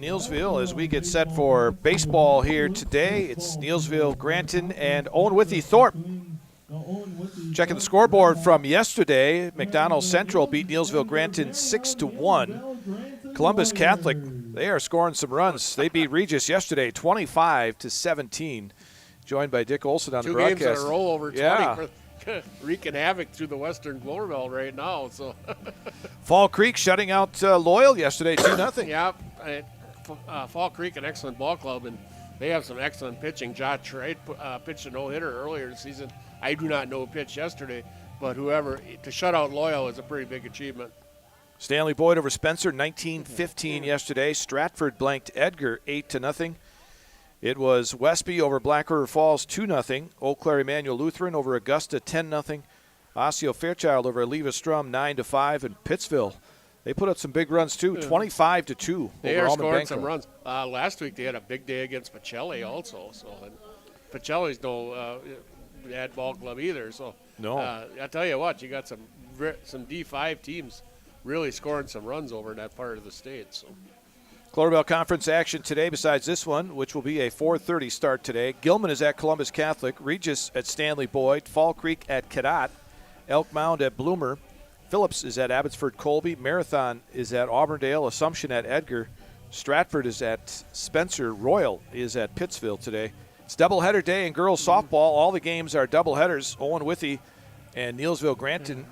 Neillsville as we get set for baseball here today. It's Neillsville, Granton, and Owen-Withee Thorp. Checking the scoreboard from yesterday, McDonald Central beat Neillsville Granton 6-1. Columbus Catholic, they are scoring some runs. They beat Regis yesterday 25-17. Joined by Dick Olson on the broadcast. 2 games in a row over 20. Wreaking havoc through the Western Glory Belt right now. So Fall Creek shutting out Loyal yesterday 2-0. Yeah, Fall Creek, an excellent ball club, and they have some excellent pitching. Josh Wright pitched a no-hitter earlier this season. I do not know who pitched yesterday, but whoever, to shut out Loyal is a pretty big achievement. Stanley Boyd over Spencer 19-15 yesterday. Stratford blanked Edgar 8-0. It was Westby over Black River Falls 2-0. Eau Claire Emmanuel Lutheran over Augusta 10-0. Osseo Fairchild over Leva Strum 9-5. And Pittsville, they put up some big runs too, 25-2. They are scoring some runs. Last week they had a big day against Pacelli also. So Pacelli's no bad ball club either. So no, I tell you what, you got some D5 teams really scoring some runs over in that part of the state. So. Cloverbell Conference action today besides this one, which will be a 4:30 start today. Gilman is at Columbus Catholic, Regis at Stanley Boyd, Fall Creek at Cadott, Elk Mound at Bloomer, Phillips is at Abbotsford Colby, Marathon is at Auburndale, Assumption at Edgar, Stratford is at Spencer, Royal is at Pittsville today. It's doubleheader day in girls softball. All the games are doubleheaders. Owen-Withee and Neillsville Granton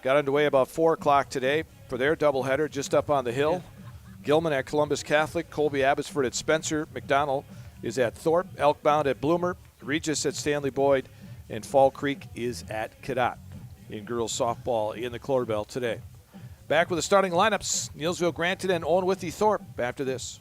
got underway about 4 o'clock today for their doubleheader just up on the hill. Gilman at Columbus Catholic, Colby Abbotsford at Spencer, McDonald is at Thorp, Elkbound at Bloomer, Regis at Stanley Boyd, and Fall Creek is at Cadott in girls softball in the Cloverbell today. Back with the starting lineups, Neillsville Granton and Owen-Withee Thorp after this.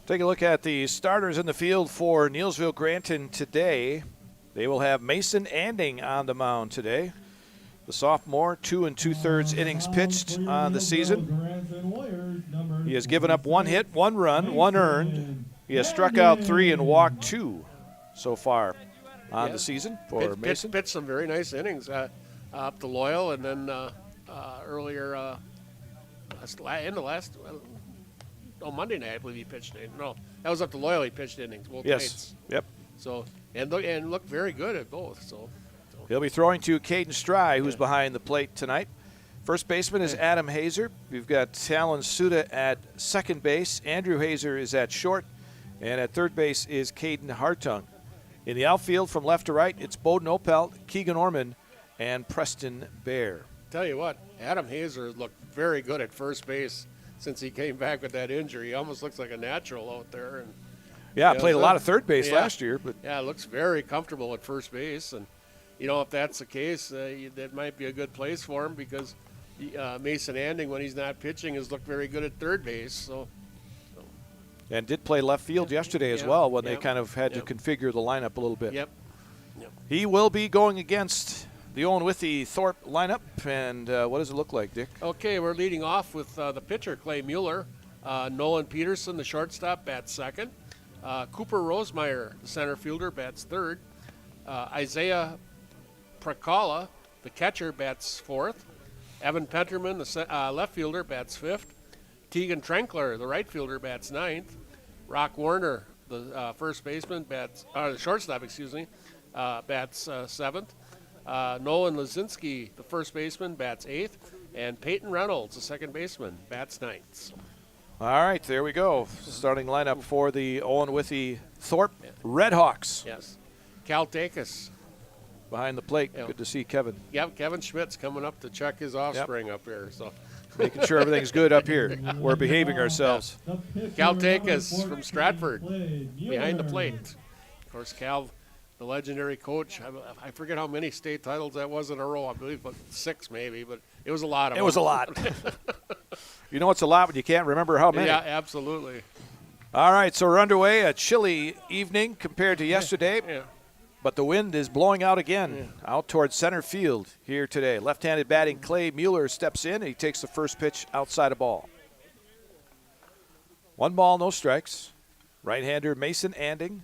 Take a look at the starters in the field for Neillsville Granton today. They will have Mason Anding on the mound today. The sophomore, 2 2/3 innings pitched on the season. He has given up 1 hit, 1 run, 1 earned. He has struck out 3 and walked 2 so far on the season for Mason. Pitched some very nice innings up to Loyal, and then earlier in the last. Monday night, I believe he pitched. No, that was up to Loyal. He pitched innings both nights. Yep. So and looked very good at both. So he'll be throwing to Caden Stry, who's behind the plate tonight. First baseman is Adam Hazer. We've got Talon Suda at second base. Andrew Hazer is at short, and at third base is Caden Hartung. In the outfield, from left to right, it's Bowden Opelt, Keegan Orman, and Preston Bear. Tell you what, Adam Hazer looked very good at first base. Since he came back with that injury, he almost looks like a natural out there. And played a lot of third base last year. But looks very comfortable at first base. And, if that's the case, that might be a good place for him because Mason Anding, when he's not pitching, has looked very good at third base. And did play left field yesterday as well when they kind of had to configure the lineup a little bit. Yep. He will be going against the Owen-Withee Thorp lineup, and what does it look like, Dick? Okay, we're leading off with the pitcher, Clay Mueller. Nolan Peterson, the shortstop, bats second. Cooper Rosemeyer, the center fielder, bats third. Isaiah Prakala, the catcher, bats fourth. Evan Penterman, the left fielder, bats fifth. Tegan Trenkler, the right fielder, bats ninth. Rock Warner, the first baseman, the shortstop, bats seventh. Nolan Lazinski, the first baseman, bats eighth, and Peyton Reynolds, the second baseman, bats ninth. All right, there we go. Starting lineup for the Owen-Withee Thorp Redhawks. Yes. Cal Dacus, behind the plate. Yeah. Good to see Kevin. Yep, Kevin Schmidt's coming up to check his offspring up here. So Making sure everything's good up here. We're behaving ourselves. Cal Takas from Stratford behind the plate. Of course, Cal, the legendary coach. I forget how many state titles that was in a row. I believe, but 6 maybe. But it was a lot of them. It was a lot. You know it's a lot when you can't remember how many. Yeah, absolutely. All right, so we're underway. A chilly evening compared to yesterday. Yeah. But the wind is blowing out again, out towards center field here today. Left-handed batting Clay Mueller steps in, and he takes the first pitch outside a ball. 1 ball, no strikes. Right-hander Mason Anding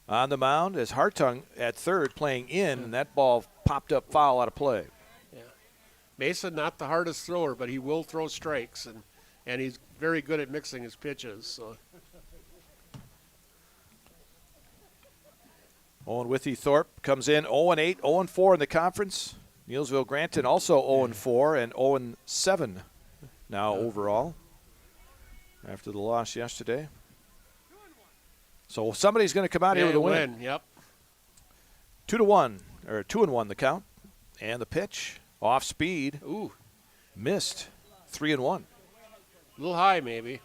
on the mound as Hartung at third playing in, and that ball popped up foul out of play. Yeah. Mason, not the hardest thrower, but he will throw strikes, and he's very good at mixing his pitches. So. Owen-Withee Thorp comes in 0-8, 0-4 in the conference. Neillsville Granton also 0-4 and 0-7 now overall after the loss yesterday. So somebody's going to come out here with a win. Yep. 2-1 or 2-1 the count, and the pitch off speed. Ooh, missed. 3-1. a little high maybe.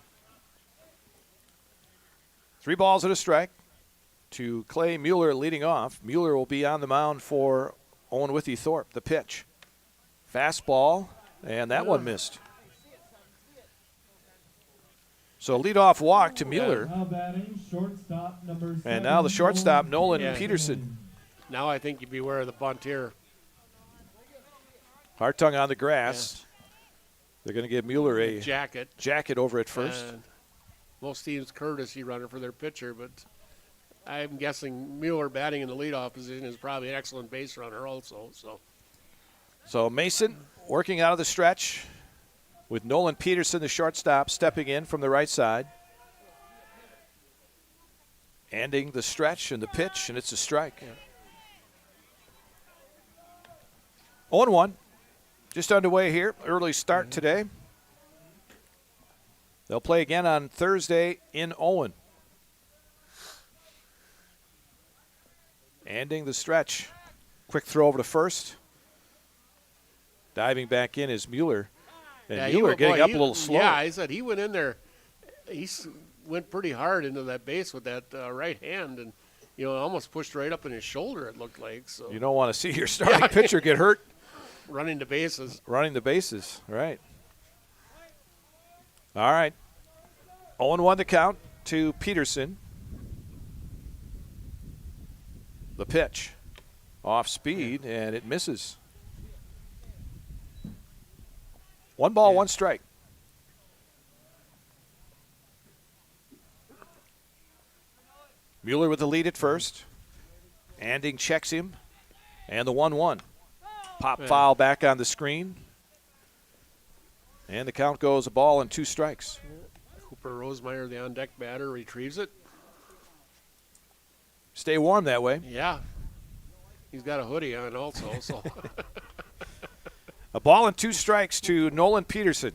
3 balls and a strike to Clay Mueller leading off. Mueller will be on the mound for Owen-Withee Thorp. The pitch. Fastball, and that one missed. So leadoff walk to Mueller. And now the shortstop, Nolan Peterson. Now I think you'd beware of the bunt here. Hartung on the grass. They're going to give Mueller a jacket over at first. Most teams courtesy runner for their pitcher, but I'm guessing Mueller batting in the leadoff position is probably an excellent base runner also. So Mason working out of the stretch with Nolan Peterson, the shortstop, stepping in from the right side. Ending the stretch and the pitch, and it's a strike. 0-1. Just underway here. Early start today. They'll play again on Thursday in Owen. Ending the stretch. Quick throw over to first. Diving back in is Mueller. And Mueller getting up a little slow. Yeah, I said he went in there. He went pretty hard into that base with that right hand, and almost pushed right up in his shoulder. It looked like. So you don't want to see your starting pitcher get hurt. Running the bases. Right. All right. 0-1 the count to Peterson. The pitch. Off speed, and it misses. 1 ball, 1 strike. Mueller with the lead at first. Anding checks him. And the 1-1. Pop foul back on the screen. And the count goes a ball and 2 strikes. Cooper Rosemeyer, the on-deck batter, retrieves it. Stay warm that way. Yeah. He's got a hoodie on also. So. A ball and 2 strikes to Nolan Peterson.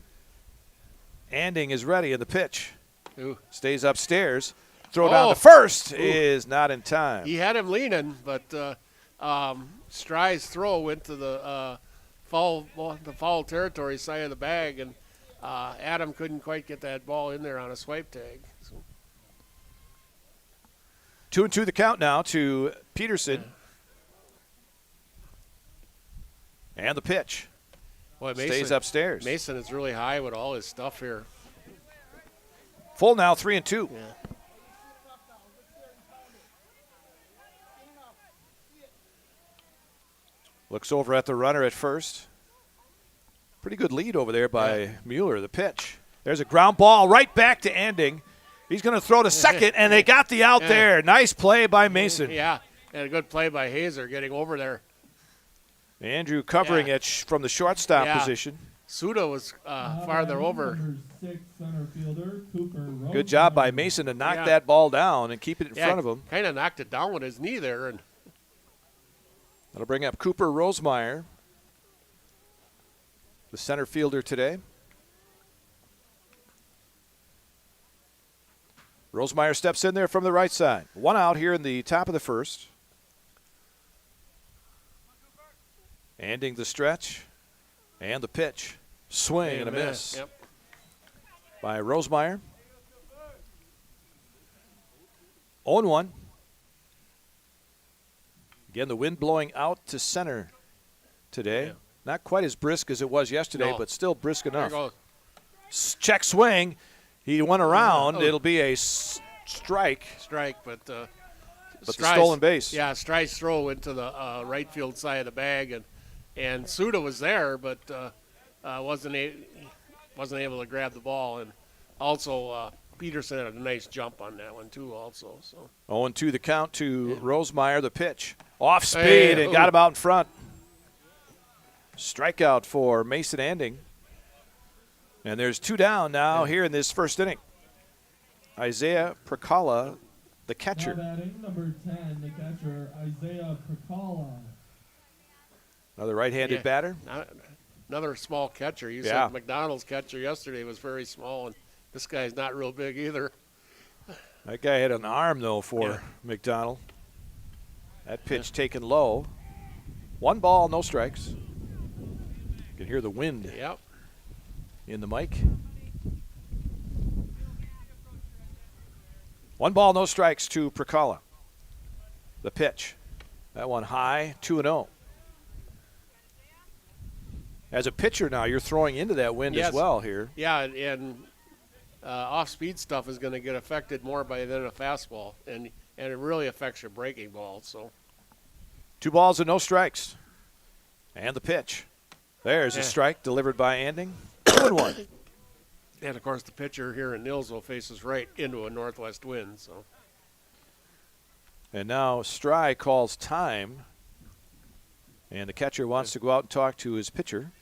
Anding is ready in the pitch. Ooh. Stays upstairs. Throw down to first is not in time. He had him leaning, but Strye's throw went to the foul territory side of the bag, and Adam couldn't quite get that ball in there on a swipe tag. So. 2-2 the count now to Peterson. And the pitch. Boy, Mason, stays upstairs. Mason is really high with all his stuff here. Full now, 3-2. Yeah. Looks over at the runner at first. Pretty good lead over there by Mueller. The pitch. There's a ground ball right back to Anding. He's going to throw to second, and they got the out there. Nice play by Mason. Yeah, and a good play by Hazer getting over there. Andrew covering it from the shortstop position. Suda was farther over. Good job by Mason to knock that ball down and keep it in front of him. Kind of knocked it down with his knee there. And that'll bring up Cooper Rosemeyer, the center fielder today. Rosemeyer steps in there from the right side. One out here in the top of the first. Ending the stretch. And the pitch. Swing and a miss. Yep. By Rosemeyer. 0-1. Again, the wind blowing out to center today. Yeah. Not quite as brisk as it was yesterday, No. but still brisk enough. There you Check swing. He went around. Oh. It'll be a strike. Strike, but the stolen base. Yeah, Stry's throw into the right field side of the bag, and Suda was there, but wasn't able to grab the ball, and also Peterson had a nice jump on that one too. Also, so 0-2 the count to Rosemeyer. The pitch off speed and got him out in front. Strikeout for Mason Anding. And there's 2 down now here in this first inning. Isaiah Prakala, the catcher. Now batting, number 10, the catcher, Isaiah Prakala. Another right-handed batter. Another small catcher. You Yeah. said McDonald's catcher yesterday was very small, and this guy's not real big either. That guy had an arm, though, for McDonald. That pitch taken low. 1 ball, no strikes. You can hear the wind Yep. in the mic. 1 ball, no strikes to Prakala. The pitch. That one high, 2-0. As a pitcher now, you're throwing into that wind as well here. Yeah, and off-speed stuff is going to get affected more by than a fastball, and it really affects your breaking ball. So 2 balls and no strikes. And the pitch. There's a strike delivered by Anding. 2-1. And, of course, the pitcher here in Neillsville faces right into a northwest wind. So. And now Stry calls time. And the catcher wants to go out and talk to his pitcher.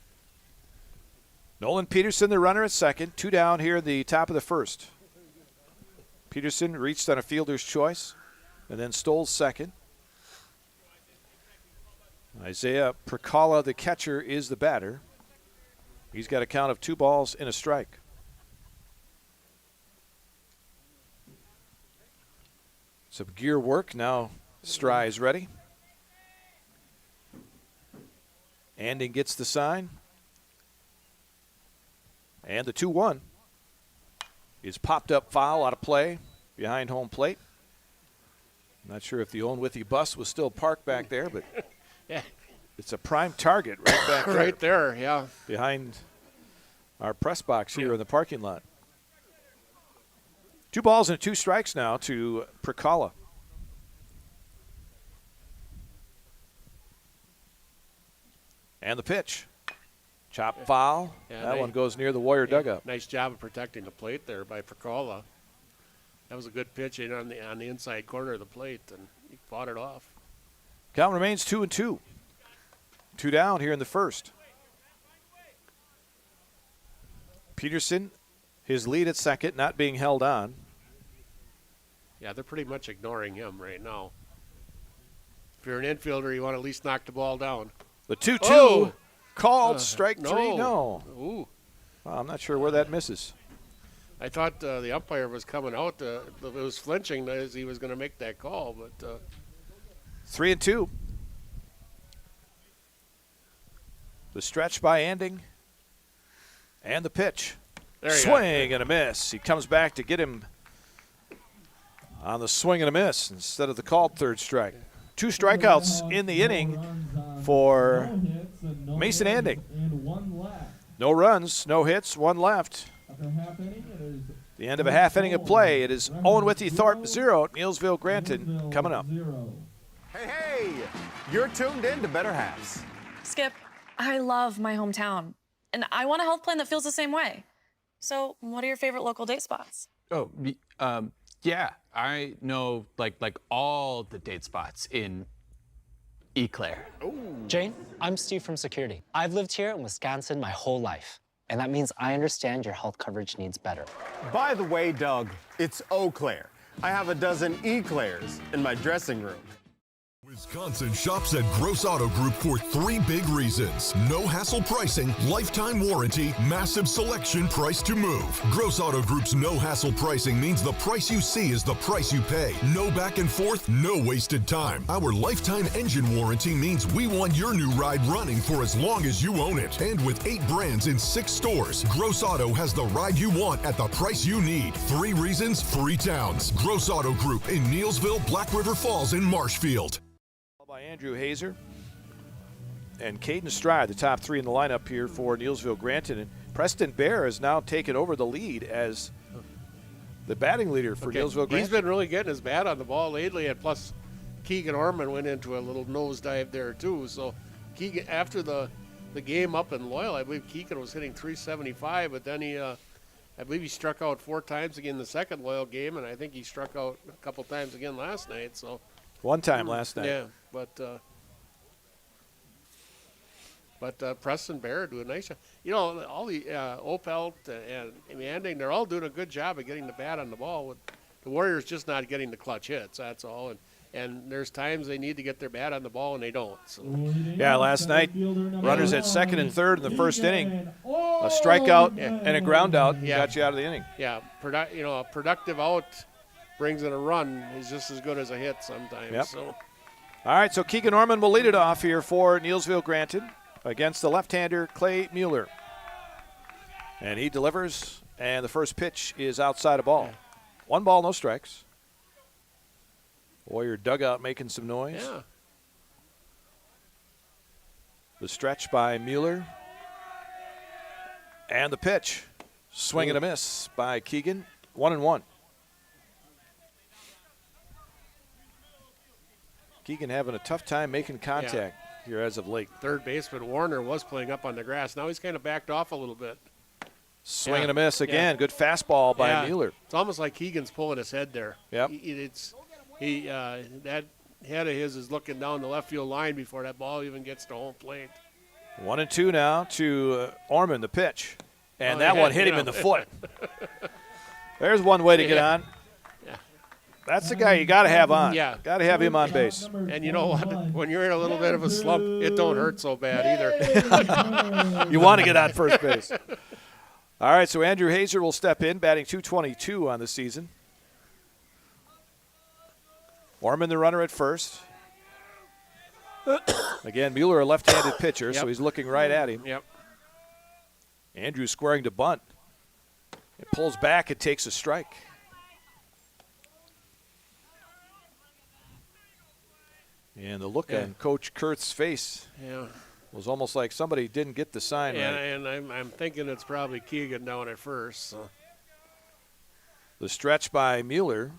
Nolan Peterson, the runner at second. 2 down here in the top of the first. Peterson reached on a fielder's choice and then stole second. Isaiah Prakala, the catcher, is the batter. He's got a count of 2 balls and a strike. Some gear work. Now Stry is ready. Anding gets the sign. And the 2-1 is popped up foul out of play behind home plate. Not sure if the Owen-Withee bus was still parked back there, but it's a prime target right back there. Right there, yeah. Behind our press box here in the parking lot. 2 balls and 2 strikes now to Prakala. And the pitch. Chop foul. Yeah, that one goes near the Warrior dugout. Nice job of protecting the plate there by Prakala. That was a good pitch in on the inside corner of the plate, and he fought it off. Count remains 2-2. 2 down here in the first. Peterson, his lead at second, not being held on. Yeah, they're pretty much ignoring him right now. If you're an infielder, you want to at least knock the ball down. The 2-2 Oh! called strike No. 3. No. Ooh. Well, I'm not sure where that misses. I thought the umpire was coming out. It was flinching as he was going to make that call, but 3-2. The stretch by Anding. And the pitch. there you Swing and a miss. He comes back to get him on the swing and a miss instead of the called third strike. 2 strikeouts in the inning for Mason Anding. No runs, no hits, 1 left. The end of a half inning of play. It is Owen-Withee Thorp 0, Neillsville Granton coming up. Hey, you're tuned in to Better Halves. Skip, I love my hometown, and I want a health plan that feels the same way. So, what are your favorite local date spots? Oh, yeah, I know like all the date spots in Eau Claire. Jane, I'm Steve from security. I've lived here in Wisconsin my whole life, and that means I understand your health coverage needs better. By the way, Doug, it's Eau Claire. I have a dozen Eclairs in my dressing room. Wisconsin shops at Gross Auto Group for 3 big reasons. No hassle pricing, lifetime warranty, massive selection, price to move. Gross Auto Group's no hassle pricing means the price you see is the price you pay. No back and forth, no wasted time. Our lifetime engine warranty means we want your new ride running for as long as you own it. And with 8 brands in 6 stores, Gross Auto has the ride you want at the price you need. 3 reasons, 3 towns. Gross Auto Group in Neillsville, Black River Falls, and Marshfield. By Andrew Hazer and Caden Stride, the top 3 in the lineup here for Neillsville Granton. And Preston Bear has now taken over the lead as the batting leader for Neillsville Granton. He's been really getting his bat on the ball lately, and plus Keegan Orman went into a little nosedive there too. So Keegan, after the game up in Loyal, I believe Keegan was hitting 375, but then I believe he struck out 4 times again in the second Loyal game, and I think he struck out a couple times again last night. So 1 time last night. yeah. But Preston Bear do a nice job. You know, all the Opelt and Manding, they're all doing a good job of getting the bat on the ball. With the Warriors just not getting the clutch hits, that's all. And there's times they need to get their bat on the ball and they don't. So. Yeah, last night, runners at second and third in the first inning. A strikeout and a ground out got you out of the inning. Yeah, a productive out brings in a run is just as good as a hit sometimes. Yep. So. All right, so Keegan Orman will lead it off here for Neillsville Granton against the left-hander Clay Mueller. And he delivers, and the first pitch is outside of ball. 1 ball, no strikes. Warrior dugout making some noise. Yeah. The stretch by Mueller. And the pitch. Swing and a miss by Keegan. 1-1. Keegan having a tough time making contact here as of late. Third baseman Warner was playing up on the grass. Now he's kind of backed off a little bit. Swing and a miss again. Good fastball by Mueller. It's almost like Keegan's pulling his head there. Yep. That head of his is looking down the left field line before that ball even gets to home plate. 1-2 now to Orman, the pitch. And that one hit him in the foot. There's one way to get on. That's the guy you got to have on. Yeah. Got to have him on base. And you know what? When you're in a little bit of a slump, it don't hurt so bad either. You want to get on first base. All right, so Andrew Hazer will step in, batting .222 on the season. Orman, the runner at first. Again, Mueller, a left-handed pitcher, so he's looking right at him. Yep. Andrew squaring to bunt. It pulls back, it takes a strike. And the look on Coach Kurtz's face was almost like somebody didn't get the sign right. And I'm thinking it's probably Keegan down at first. So. The stretch by Mueller.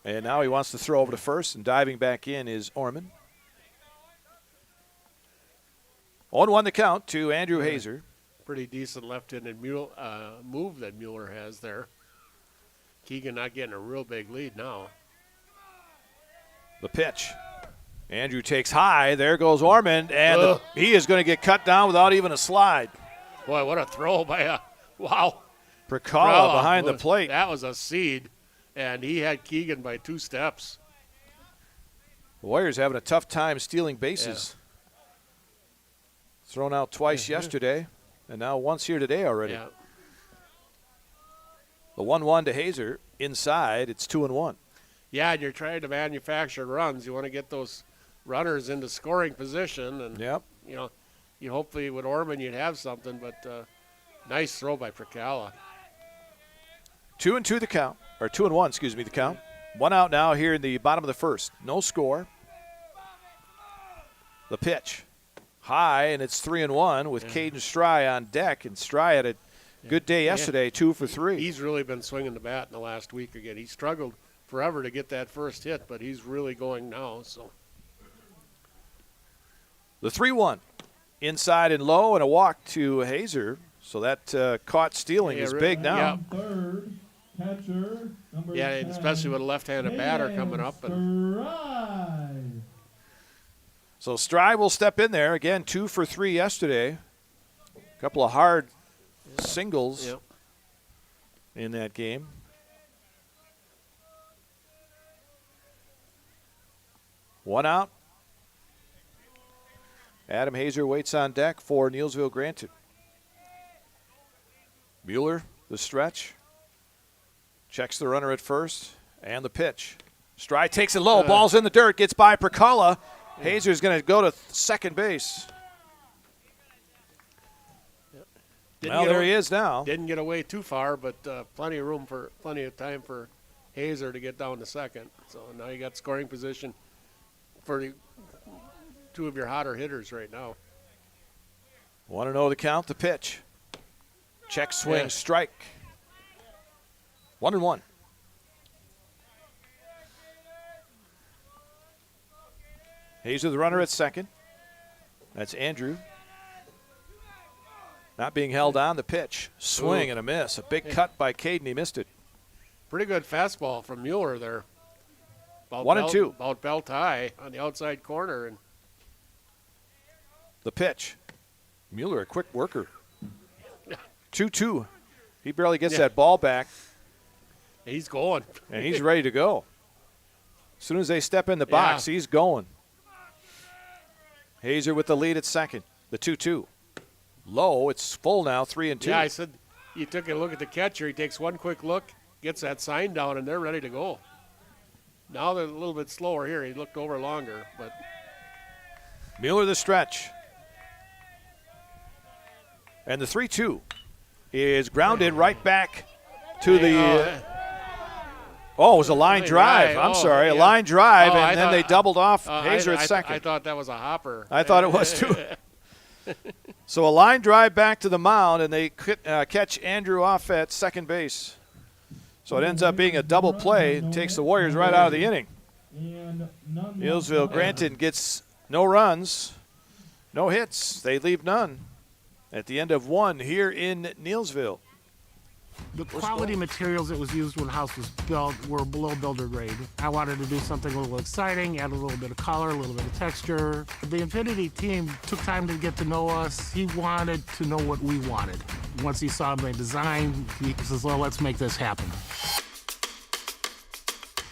And now he wants to throw over to first, and diving back in is Orman. 0-1 the count to Andrew Hazer. Pretty decent left-handed move that Mueller has there. Keegan not getting a real big lead now. The pitch. Andrew takes high. There goes Orman, and he is going to get cut down without even a slide. Boy, what a throw by Prakala behind the plate. That was a seed, and he had Keegan by 2 steps. The Warriors having a tough time stealing bases. Thrown out twice yesterday, and now once here today already. Yeah. The 1-1 to Hazer. Inside, it's 2-1. Yeah, and you're trying to manufacture runs. You want to get those runners into scoring position, and you hopefully with Orman you'd have something, but nice throw by Prakala. 2-2 the count, or 2-1, excuse me, the count. 1 out now here in the bottom of the first. No score. The pitch. High, and it's 3-1 with Caden Stry on deck, and Stry had a good day yesterday, 2 for 3. He's really been swinging the bat in the last week again. He struggled forever to get that first hit, but he's really going now. So the 3-1 inside and low, and a walk to Hazer. So that caught stealing is big now. Third, catcher, number and especially with a left-handed batter coming up. And so Stry will step in there again. 2 for 3 yesterday. A couple of hard singles in that game. One out, Adam Hazer waits on deck for Neillsville Granton. Mueller, the stretch. Checks the runner at first, and the pitch. Stride takes it low, ball's in the dirt, gets by Percala. Hazer's going to go to second base. Well, there he is now. Didn't get away too far, but plenty of time for Hazer to get down to second. So now you got scoring position for the two of your hotter hitters right now. Want to know the count, the pitch. Check, swing, strike. 1-1. Hazer, the runner at second. That's Andrew. Not being held on, the pitch. Swing and a miss. A big cut by Caden. He missed it. Pretty good fastball from Mueller there. About 1-2. About belt high on the outside corner. And the pitch. Mueller, a quick worker. 2-2. He barely gets that ball back. He's going. And he's ready to go. As soon as they step in the box, he's going. Hazer with the lead at second. The 2-2. Low. It's full now, 3-2. Yeah, I said you took a look at the catcher. He takes one quick look, gets that sign down, and they're ready to go. Now they're a little bit slower here. He looked over longer, but Mueller the stretch. And the 3-2 is grounded right back to the it was a line drive. I'm sorry, a line drive, and then they doubled off Hazer at second. I thought that was a hopper. I thought it was too. So a line drive back to the mound, and they catch Andrew off at second base. So it ends up being a double play. It takes the Warriors right out of the inning. Neillsville Granton gets no runs, no hits. They leave none at the end of one here in Neillsville. The quality materials that was used when the house was built were below builder grade. I wanted to do something a little exciting, add a little bit of color, a little bit of texture. The Infinity team took time to get to know us. He wanted to know what we wanted. Once he saw my design, he says, well, let's make this happen.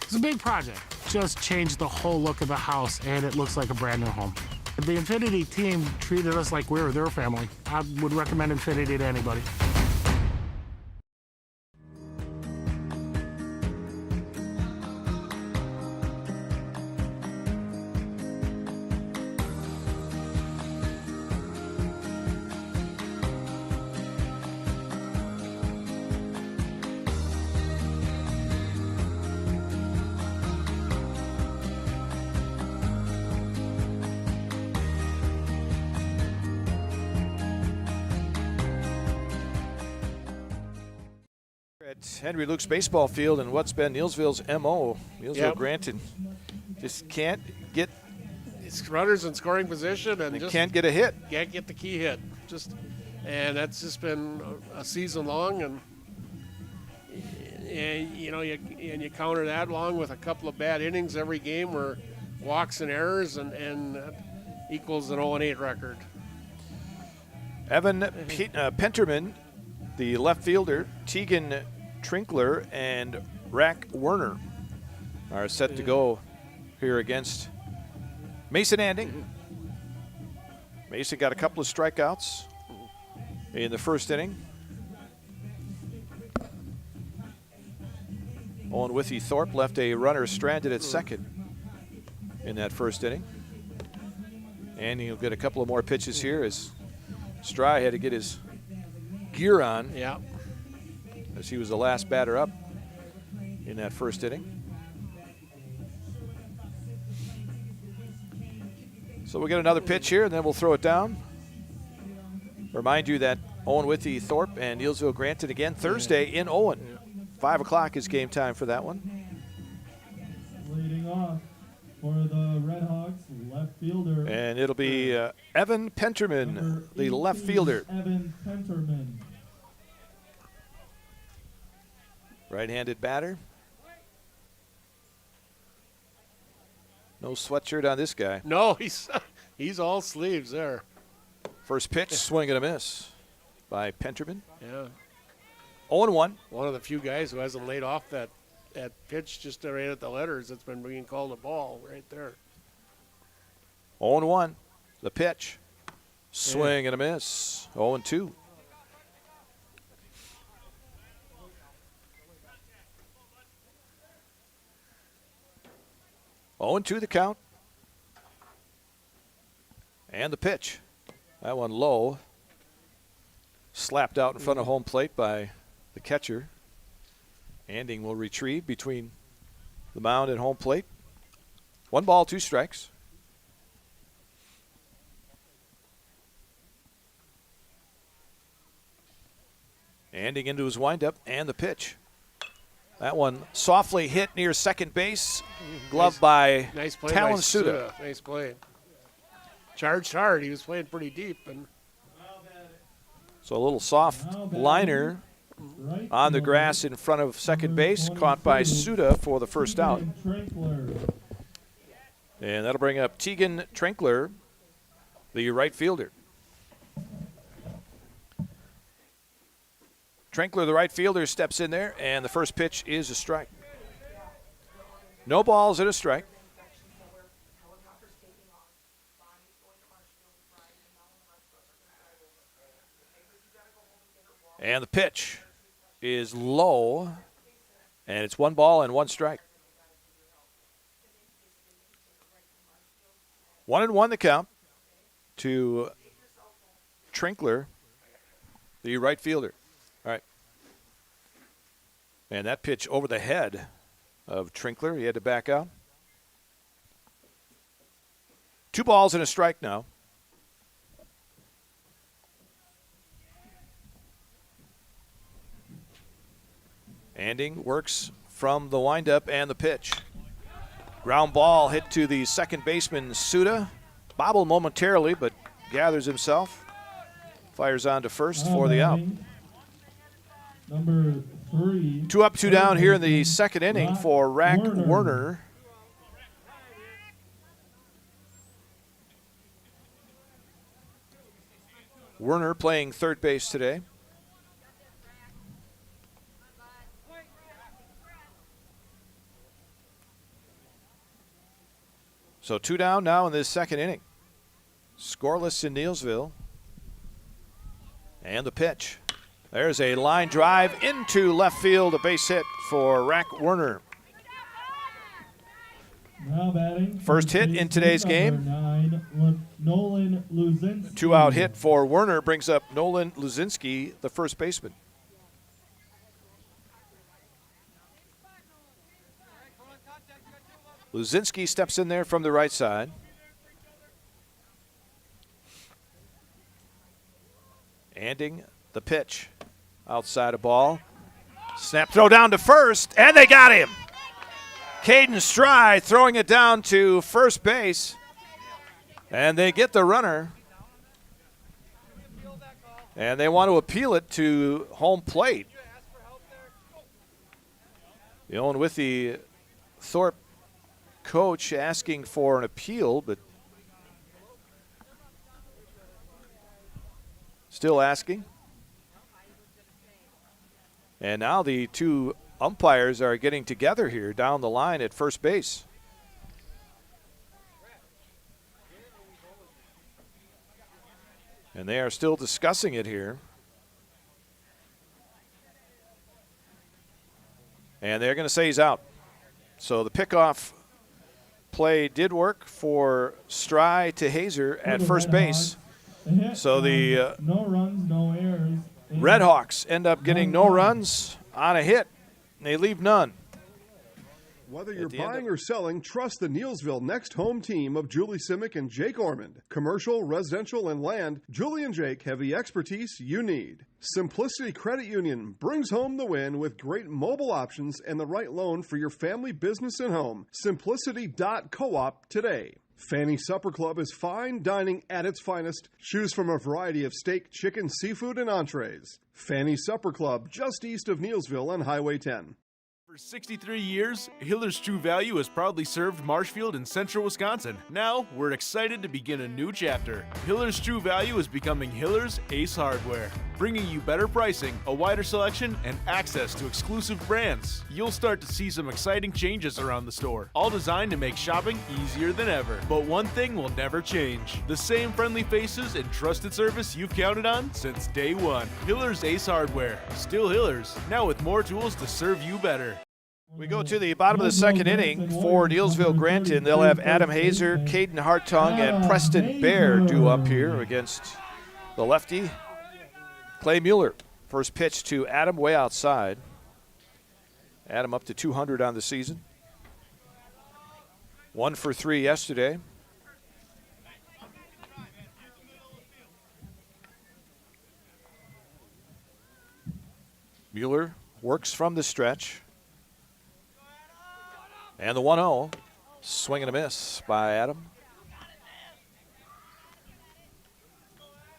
It's a big project. Just changed the whole look of the house, and it looks like a brand new home. The Infinity team treated us like we were their family. I would recommend Infinity to anybody. Henry Luke's baseball field, and what's been Neillsville's MO. Neillsville Granton just can't get runners in scoring position and just can't get a hit. Can't get the key hit. And that's just been a season long, and you counter that along with a couple of bad innings every game where walks and errors and equals an 0-8 record. Evan Penterman, the left fielder, Tegan Trinkler and Rack Werner are set to go here against Mason Anding. Mason got a couple of strikeouts in the first inning. Owen-Withee Thorp left a runner stranded at second in that first inning. And he'll get a couple of more pitches here as Stry had to get his gear on. Yeah. As he was the last batter up in that first inning. So we'll get another pitch here, and then we'll throw it down. Remind you that Owen-Withee Thorp and Neillsville Granton again Thursday in Owen. 5 o'clock is game time for that one. Leading off for the Redhawks, left fielder. And it'll be Evan Penterman, the left fielder. Evan Penterman. Right-handed batter. No sweatshirt on this guy. No, he's all sleeves there. First pitch, swing and a miss by Penterman. Yeah. 0-1. One of the few guys who hasn't laid off that pitch just right at the letters that's been being called a ball right there. 0-1. The pitch. Swing and a miss. 0-2. Oh, and 2 the count. And the pitch. That one low. Slapped out in front of home plate by the catcher. Anding will retrieve between the mound and home plate. 1 ball, 2 strikes. Anding into his windup and the pitch. That one softly hit near second base. Gloved by nice play Talon by Suda. Nice play. Charged hard. He was playing pretty deep. And so a little soft liner on the grass in front of second base, caught by Suda for the first out. And that'll bring up Tegan Trinkler, the right fielder. Trinkler, the right fielder, steps in there, and the first pitch is a strike. No balls and a strike. And the pitch is low, and it's 1 ball and 1 strike. 1-1 the count to Trinkler, the right fielder. All right. And that pitch over the head of Trinkler. He had to back out. 2 balls and a strike now. Anding works from the windup and the pitch. Ground ball hit to the second baseman, Suda. Bobbled momentarily, but gathers himself. Fires on to first for the out. Number 3. 2 up, 2 down here in the second inning for Rack Werner. Werner playing third base today. So 2 down now in this second inning. Scoreless in Neillsville. And the pitch. There's a line drive into left field, a base hit for Rack Werner. Now batting. First hit in today's game. 9, Nolan Luzinski. 2-out hit for Werner brings up Nolan Luzinski, the first baseman. Luzinski steps in there from the right side. Anding the pitch. Outside a ball. Snap throw down to first, and they got him. Caden Stride throwing it down to first base. And they get the runner. And they want to appeal it to home plate. The Owen-Withee Thorp coach asking for an appeal, but still asking. And now the 2 umpires are getting together here down the line at first base. And they are still discussing it here. And they're going to say he's out. So the pickoff play did work for Stry to Hazer at first base. So the no runs, no errors. Red Hawks end up getting no runs on a hit. They leave none. Whether you're buying or selling, trust the Neillsville next home team of Julie Simic and Jake Ormond. Commercial, residential, and land, Julie and Jake have the expertise you need. Simplicity Credit Union brings home the win with great mobile options and the right loan for your family, business, and home. Simplicity.coop today. Fanny Supper Club is fine dining at its finest. Choose from a variety of steak, chicken, seafood, and entrees. Fanny Supper Club, just east of Neillsville on Highway 10. For 63 years, Hiller's True Value has proudly served Marshfield and central Wisconsin. Now, we're excited to begin a new chapter. Hiller's True Value is becoming Hiller's Ace Hardware. bringing you better pricing, a wider selection, and access to exclusive brands. You'll start to see some exciting changes around the store, all designed to make shopping easier than ever. But one thing will never change: the same friendly faces and trusted service you've counted on since day one. Hiller's Ace Hardware. Still Hiller's, now with more tools to serve you better. We go to the bottom of the second inning for Neillsville Granton. They'll have Adam Hazer, Caden Hartung, and Preston Bear due up here against the lefty, Clay Mueller. First pitch to Adam, way outside. Adam up to 200 on the season. 1 for 3 yesterday. Mueller works from the stretch. And the 1-0, swing and a miss by Adam.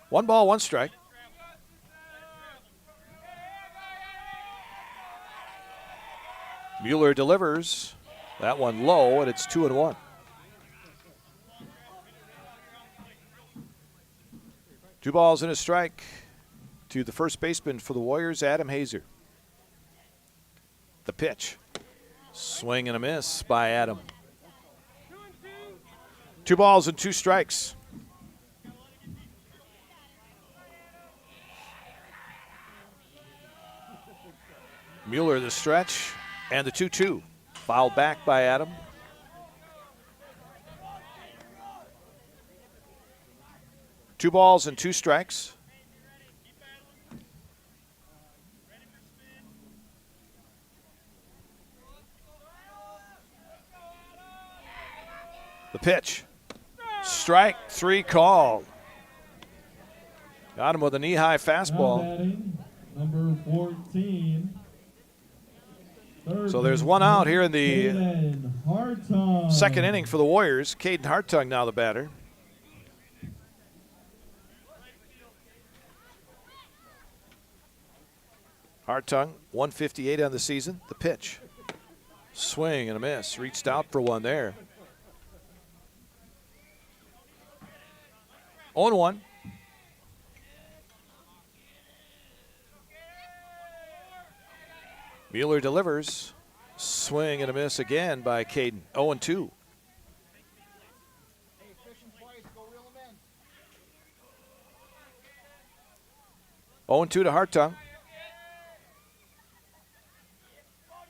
1 ball, 1 strike. Mueller delivers. That one low, and it's 2-1. Two balls and a strike to the first baseman for the Warriors, Adam Hazer. The pitch. Swing and a miss by Adam. 2 balls and 2 strikes. Mueller the stretch and the 2-2. Fouled back by Adam. Two balls and 2 strikes. The pitch. Strike 3 called. Got him with a knee-high fastball. Number 14. So there's 1 out here in the second inning for the Warriors. Caden Hartung now the batter. Hartung, 158 on the season. The pitch. Swing and a miss. Reached out for one there. 0-1. Mueller delivers. Swing and a miss again by Caden. 0-2. Oh, 0-2 to Hartung.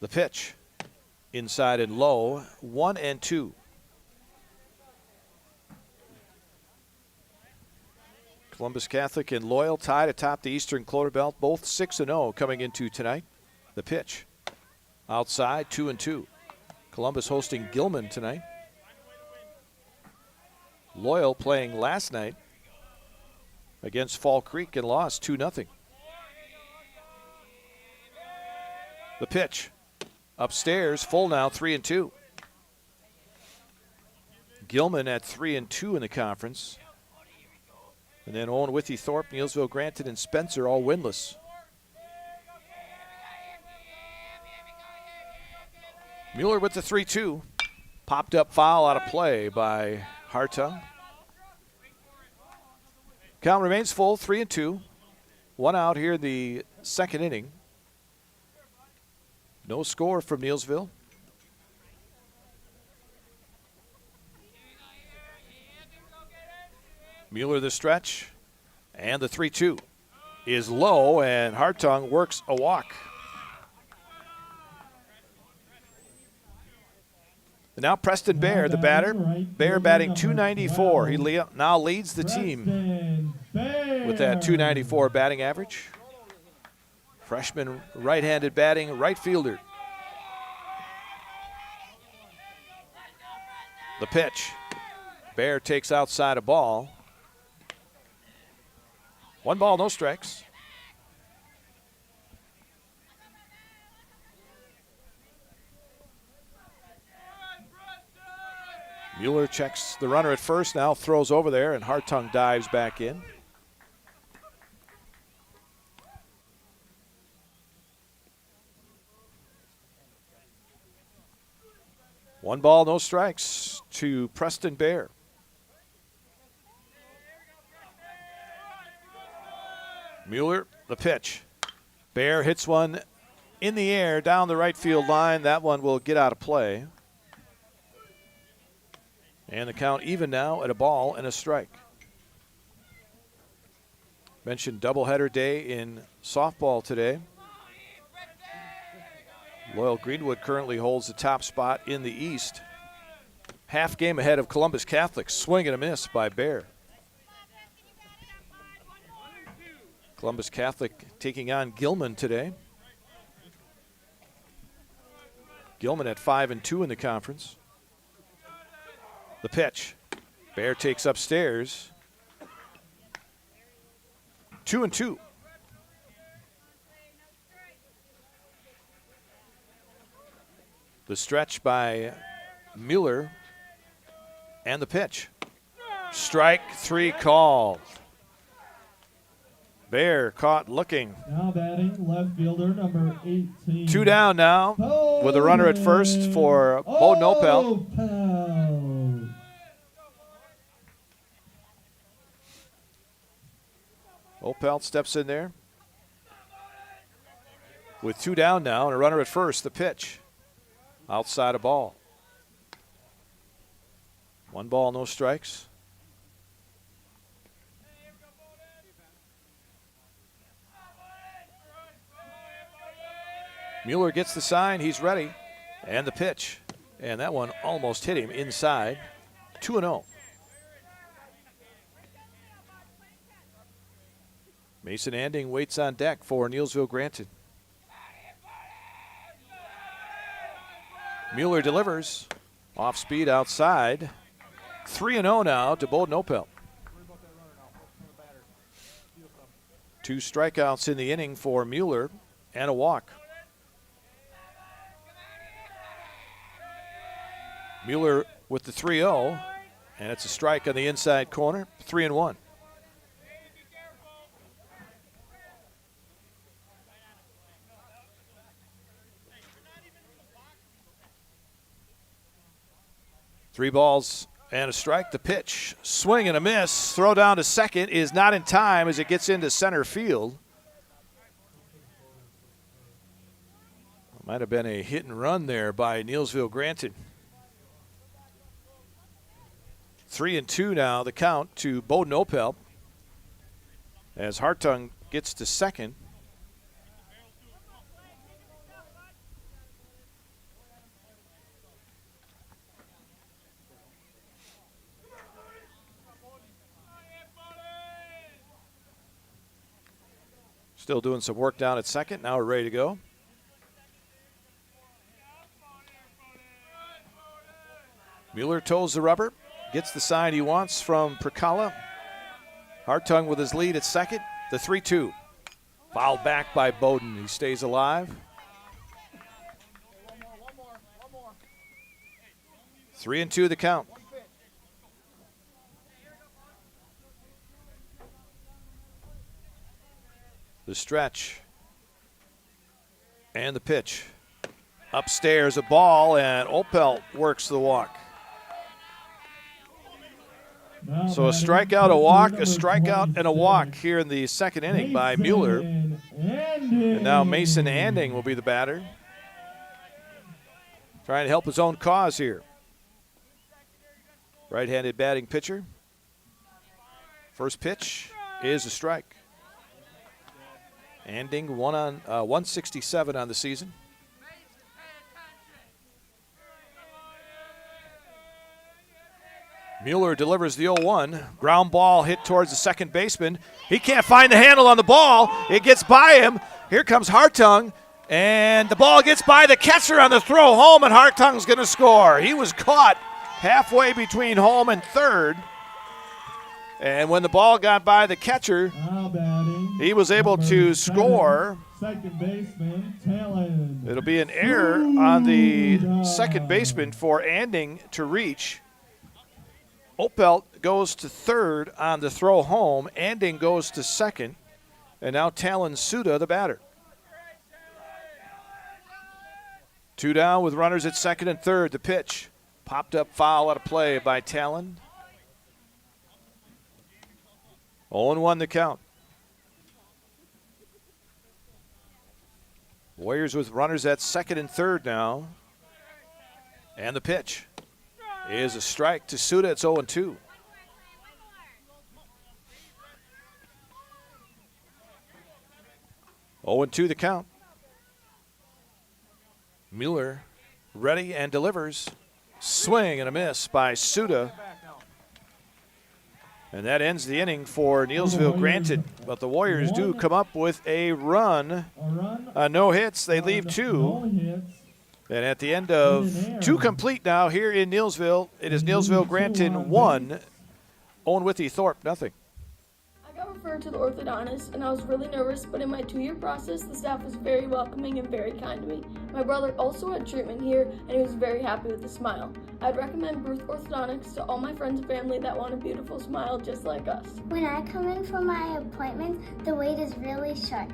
The pitch. Inside and low. 1-2. Columbus Catholic and Loyal tied atop the Eastern Clover Belt, both 6-0 coming into tonight. The pitch. Outside, 2-2. Columbus hosting Gilman tonight. Loyal playing last night against Fall Creek and lost 2-0. The pitch. Upstairs, full now, 3-2. Gilman at 3-2 in the conference. And then Owen-Withee, Thorp, Neillsville, Granton, and Spencer all winless. Mueller with the 3-2. Popped up foul out of play by Hartung. Count remains full, 3-2. 1 out here in the second inning. No score from Neillsville. Mueller the stretch, and the 3-2 is low, and Hartung works a walk. And now Preston Bear, the batter. Bear batting .294. He now leads the team with that .294 batting average. Freshman right-handed batting right fielder. The pitch. Bear takes outside a ball. 1 ball, no strikes. Mueller checks the runner at first, now throws over there, and Hartung dives back in. One ball, no strikes to Preston Bear. Mueller The pitch. Bear hits one in the air down the right field line. That one will get out of play. And the count even now at a ball and a strike. Mentioned doubleheader day in softball today. Loyal Greenwood currently holds the top spot in the East. Half game ahead of Columbus Catholic. Swing and a miss by Bear. Columbus Catholic taking on Gilman today. Gilman at 5-2 in the conference. The pitch. Bear takes upstairs. 2-2. The stretch by Mueller. And the pitch. Strike 3 called. Bear caught looking. Now batting left fielder number 18. 2 down now with a runner at first for Bowden Opel. Opel steps in there. With 2 down now and a runner at first, the pitch. Outside a ball. 1 ball, no strikes. Mueller gets the sign, he's ready. And the pitch. And that one almost hit him inside. 2-0. Mason Anding waits on deck for Neillsville Granton. Mueller delivers. Off speed outside. 3-0 now to Bowden Opel. 2 strikeouts in the inning for Mueller and a walk. Mueller with the 3-0, and it's a strike on the inside corner, 3-1. Three balls and a strike. The pitch, swing and a miss. Throw down to second is not in time as it gets into center field. Might have been a hit and run there by Neillsville Granton. 3-2 now, the count to Bowden Opel as Hartung gets to second. Still doing some work down at second. Now we're ready to go. Mueller toes the rubber. Gets the sign he wants from Prakala. Hartung with his lead at second. The 3-2. Fouled back by Bowden. He stays alive. 3-2 the count. The stretch. And the pitch. Upstairs a ball, and Opel works the walk. So a strikeout, a walk, a strikeout, and a walk here in the second inning by Mueller. And now Mason Anding will be the batter. Trying to help his own cause here. Right-handed batting pitcher. First pitch is a strike. Anding 167 on the season. Mueller delivers the 0-1. Ground ball hit towards the second baseman. He can't find the handle on the ball. It gets by him. Here comes Hartung. And the ball gets by the catcher on the throw home, and Hartung's going to score. He was caught halfway between home and third. And when the ball got by the catcher, he was able to score. Second baseman, Talon. It'll be an error on the second baseman for Anding to reach. Opel goes to third on the throw home. Anding goes to second. And now Talon Suda, the batter. 2 down with runners at second and third. The pitch. Popped up foul out of play by Talon. 0-1 the count. Warriors with runners at second and third now. And the pitch is a strike to Suda. It's 0-2. Oh, 0-2 the count. Mueller ready and delivers. Swing and a miss by Suda. And that ends the inning for Neillsville Granton. But the Warriors do come up with a run. No hits. They leave two. And at the end of two complete now here in Neillsville, it is Neillsville Granton 1, Owen-Withee Thorp nothing. I got referred to the orthodontist, and I was really nervous, but in my 2-year process, the staff was very welcoming and very kind to me. My brother also had treatment here, and he was very happy with the smile. I'd recommend Bruce Orthodontics to all my friends and family that want a beautiful smile just like us. When I come in for my appointments, the wait is really short.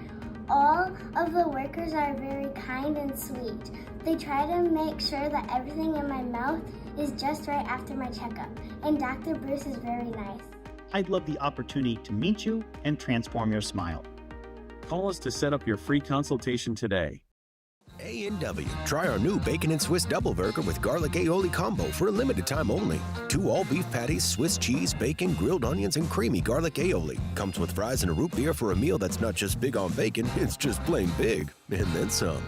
All of the workers are very kind and sweet. They try to make sure that everything in my mouth is just right after my checkup, and Dr. Bruce is very nice. I'd love the opportunity to meet you and transform your smile. Call us to set up your free consultation today. A&W. Try our new Bacon and Swiss Double Burger with Garlic Aioli Combo for a limited time only. 2 all-beef patties, Swiss cheese, bacon, grilled onions, and creamy garlic aioli. Comes with fries and a root beer for a meal that's not just big on bacon, it's just plain big. And then some.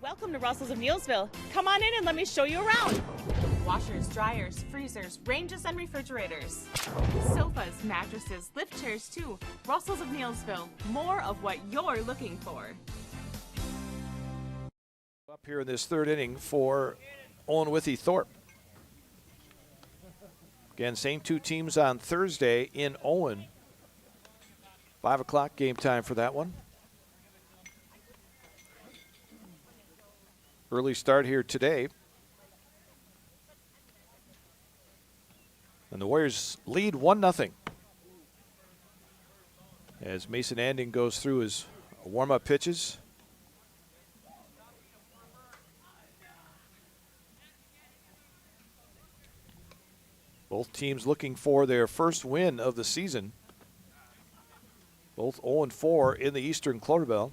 Welcome to Russell's of Neillsville. Come on in and let me show you around. Washers, dryers, freezers, ranges, and refrigerators. Sofas, mattresses, lift chairs too. Russell's of Neillsville. More of what you're looking for. Up here in this third inning for Owen-Withee Thorp. Again, same two teams on Thursday in Owen. 5 o'clock game time for that one. Early start here today. And the Warriors lead 1-0. As Mason Anding goes through his warm-up pitches. Both teams looking for their first win of the season. Both 0-4 in the Eastern Cloverbell.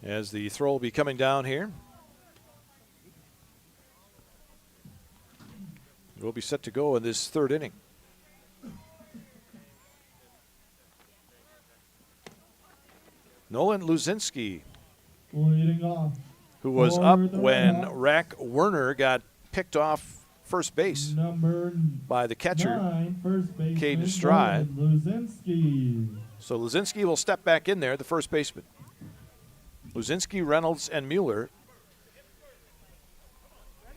As the throw will be coming down here. We'll be set to go in this third inning. Nolan Luzinski, leading off, who was up when Rack Werner got picked off first base by the catcher, Caden Stride. So Luzinski will step back in there, the first baseman. Luzinski, Reynolds, and Mueller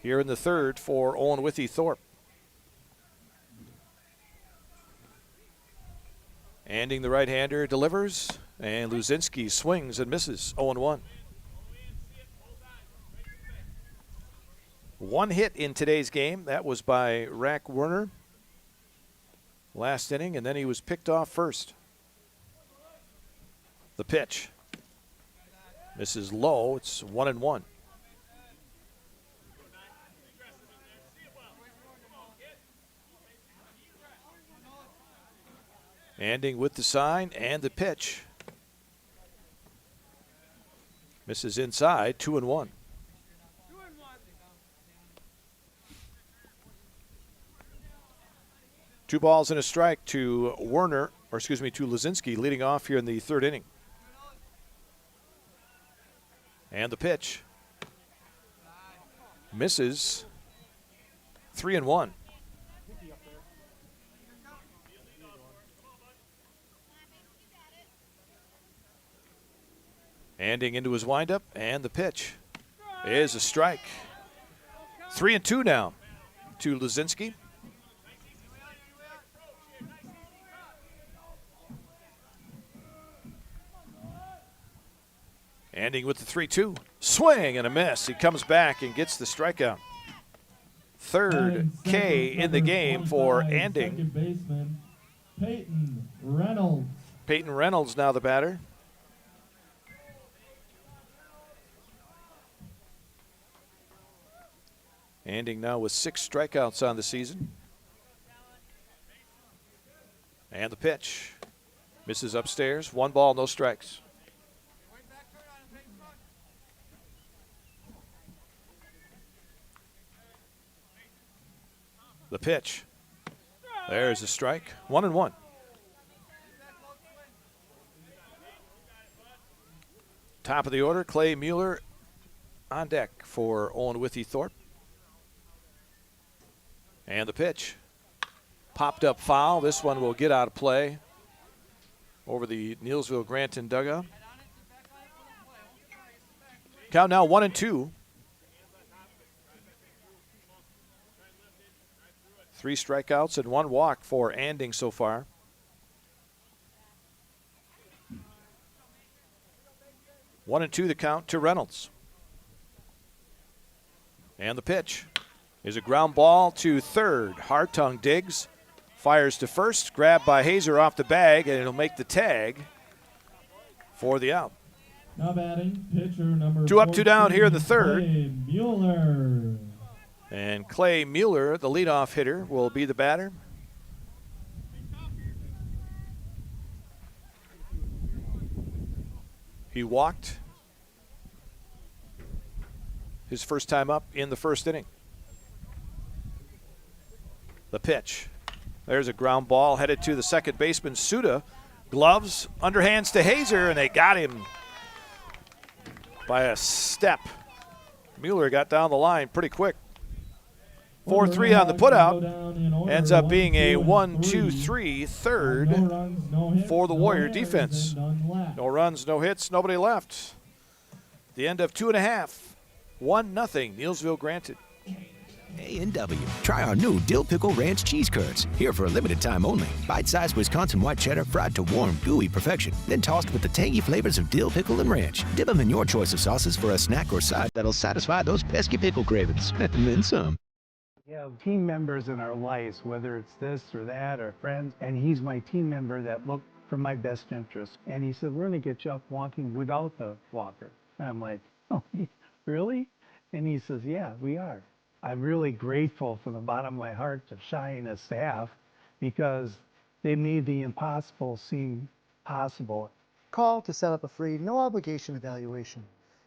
here in the third for Owen-Withee Thorp. Anding, the right-hander, delivers, and Luzinski swings and misses, 0-1. One hit in today's game. That was by Rack Werner last inning, and then he was picked off first. The pitch. Misses low. It's 1-1. Anding with the sign and the pitch. Misses inside, 2-1. Two balls and a strike to Werner, or excuse me, to Luzinski, leading off here in the third inning. And the pitch. Misses, 3-1. Anding into his windup, and the pitch is a strike. 3-2 now to Luzinski. Anding with the 3-2. Swing and a miss. He comes back and gets the strikeout. Third K in the game for Anding. Second baseman, Peyton Reynolds. Peyton Reynolds now the batter. Anding now with 6 strikeouts on the season. And the pitch. Misses upstairs. 1 ball, no strikes. The pitch. There's a strike. 1-1. Top of the order, Clay Mueller on deck for Owen-Withee Thorp. And the pitch. Popped up foul. This one will get out of play over the Neillsville Granton dugout. Count now 1-2. 3 strikeouts and 1 walk for Anding so far. 1-2 the count to Reynolds. And the pitch is a ground ball to third. Hartung digs, fires to first, grabbed by Hazer off the bag, and it'll make the tag for the out. Now batting, pitcher number 2 up, 2 down here in the third. Clay Mueller. And Clay Mueller, the leadoff hitter, will be the batter. He walked his first time up in the first inning. The pitch. There's a ground ball headed to the second baseman, Suda. Gloves, underhands to Hazer, and they got him by a step. Mueller got down the line pretty quick. 4-3 on the putout. Ends up being a 1-2-3 third for the Warrior defense. No runs, no hits, nobody left. The end of 2.5. 1-0, Neillsville Granted. A&W. Try our new Dill Pickle Ranch Cheese Curds. Here for a limited time only. Bite-sized Wisconsin white cheddar fried to warm, gooey perfection. Then tossed with the tangy flavors of dill pickle and ranch. Dip them in your choice of sauces for a snack or side that'll satisfy those pesky pickle cravings. And then some. We have team members in our lives, whether it's this or that or friends, and he's my team member that looked for my best interest. And he said, we're going to get you up walking without the walker. And I'm like, oh, really? And he says, yeah, we are. I'm really grateful from the bottom of my heart to Shai and his staff because they made the impossible seem possible. Call to set up a free, no obligation evaluation.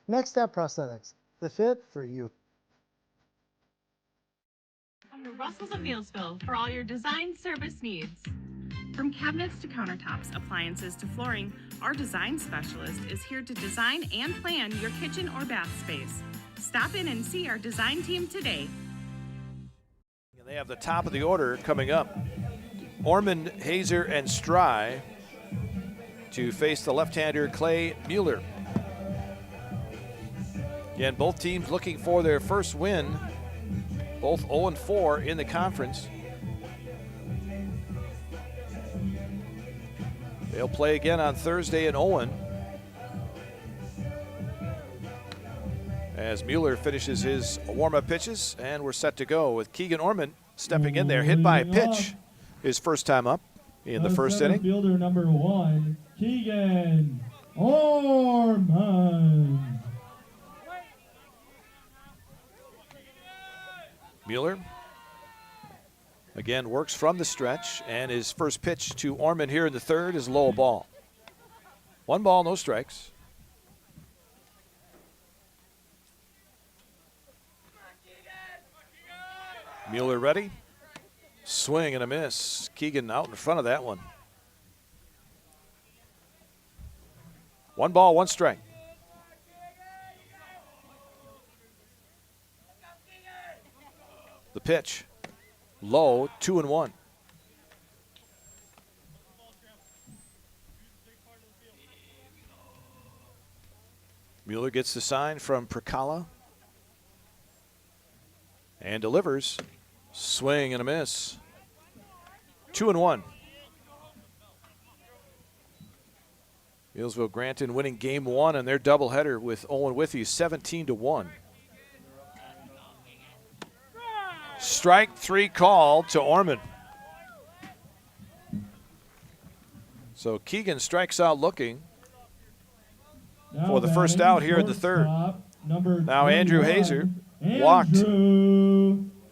Next Step Prosthetics, the fit for you. Come to Russell's of Neillsville for all your design service needs. From cabinets to countertops, appliances to flooring, our design specialist is here to design and plan your kitchen or bath space. Stop in and see our design team today. And they have the top of the order coming up. Ormond, Hazer, and Stry to face the left-hander Clay Mueller. Again, both teams looking for their first win. Both 0-4 in the conference. They'll play again on Thursday in Owen. As Mueller finishes his warm-up pitches, and we're set to go with Keegan Ormond stepping in there, hit by a pitch, his first time up in the first inning. Fielder number 1, Keegan Ormond. Mueller again works from the stretch, and his first pitch to Ormond here in the third is low ball. 1 ball, no strikes. Mueller ready. Swing and a miss. Keegan out in front of that one. 1 ball, 1 strike. The pitch. Low, 2-1. Mueller gets the sign from Prakala and delivers. Swing and a miss. 2-1. Neillsville Granton winning game 1 in their doubleheader with Owen-Withee 17-1. Strike 3 call to Ormond. So Keegan strikes out looking for the first out here in the third. Now Andrew Hazer walked.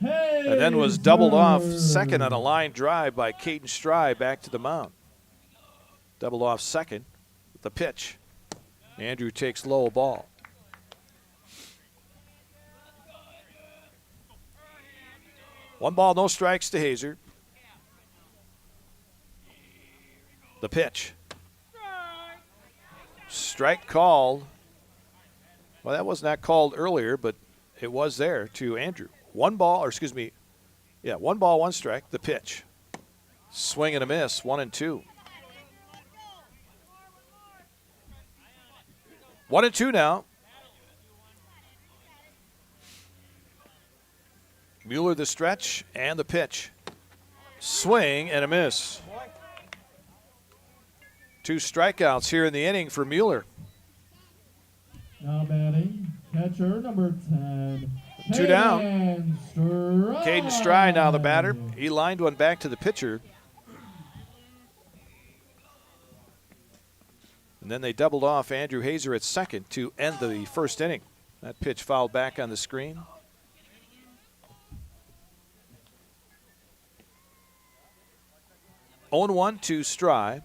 And then was doubled off second on a line drive by Caden Stry back to the mound. Doubled off second with the pitch. Andrew takes low ball. One ball, no strikes to Hazer. The pitch. Strike called. Well, that was not called earlier, but it was there to Andrew. One ball, or excuse me, yeah, 1 ball, 1 strike. The pitch. Swing and a miss, 1-2. 1-2 now. Mueller the stretch and the pitch. Swing and a miss. 2 strikeouts here in the inning for Mueller. Now batting, catcher number 10. 2 down. Caden Stry now the batter. He lined one back to the pitcher. And then they doubled off Andrew Hazer at second to end the first inning. That pitch fouled back on the screen. On 1 to Stry.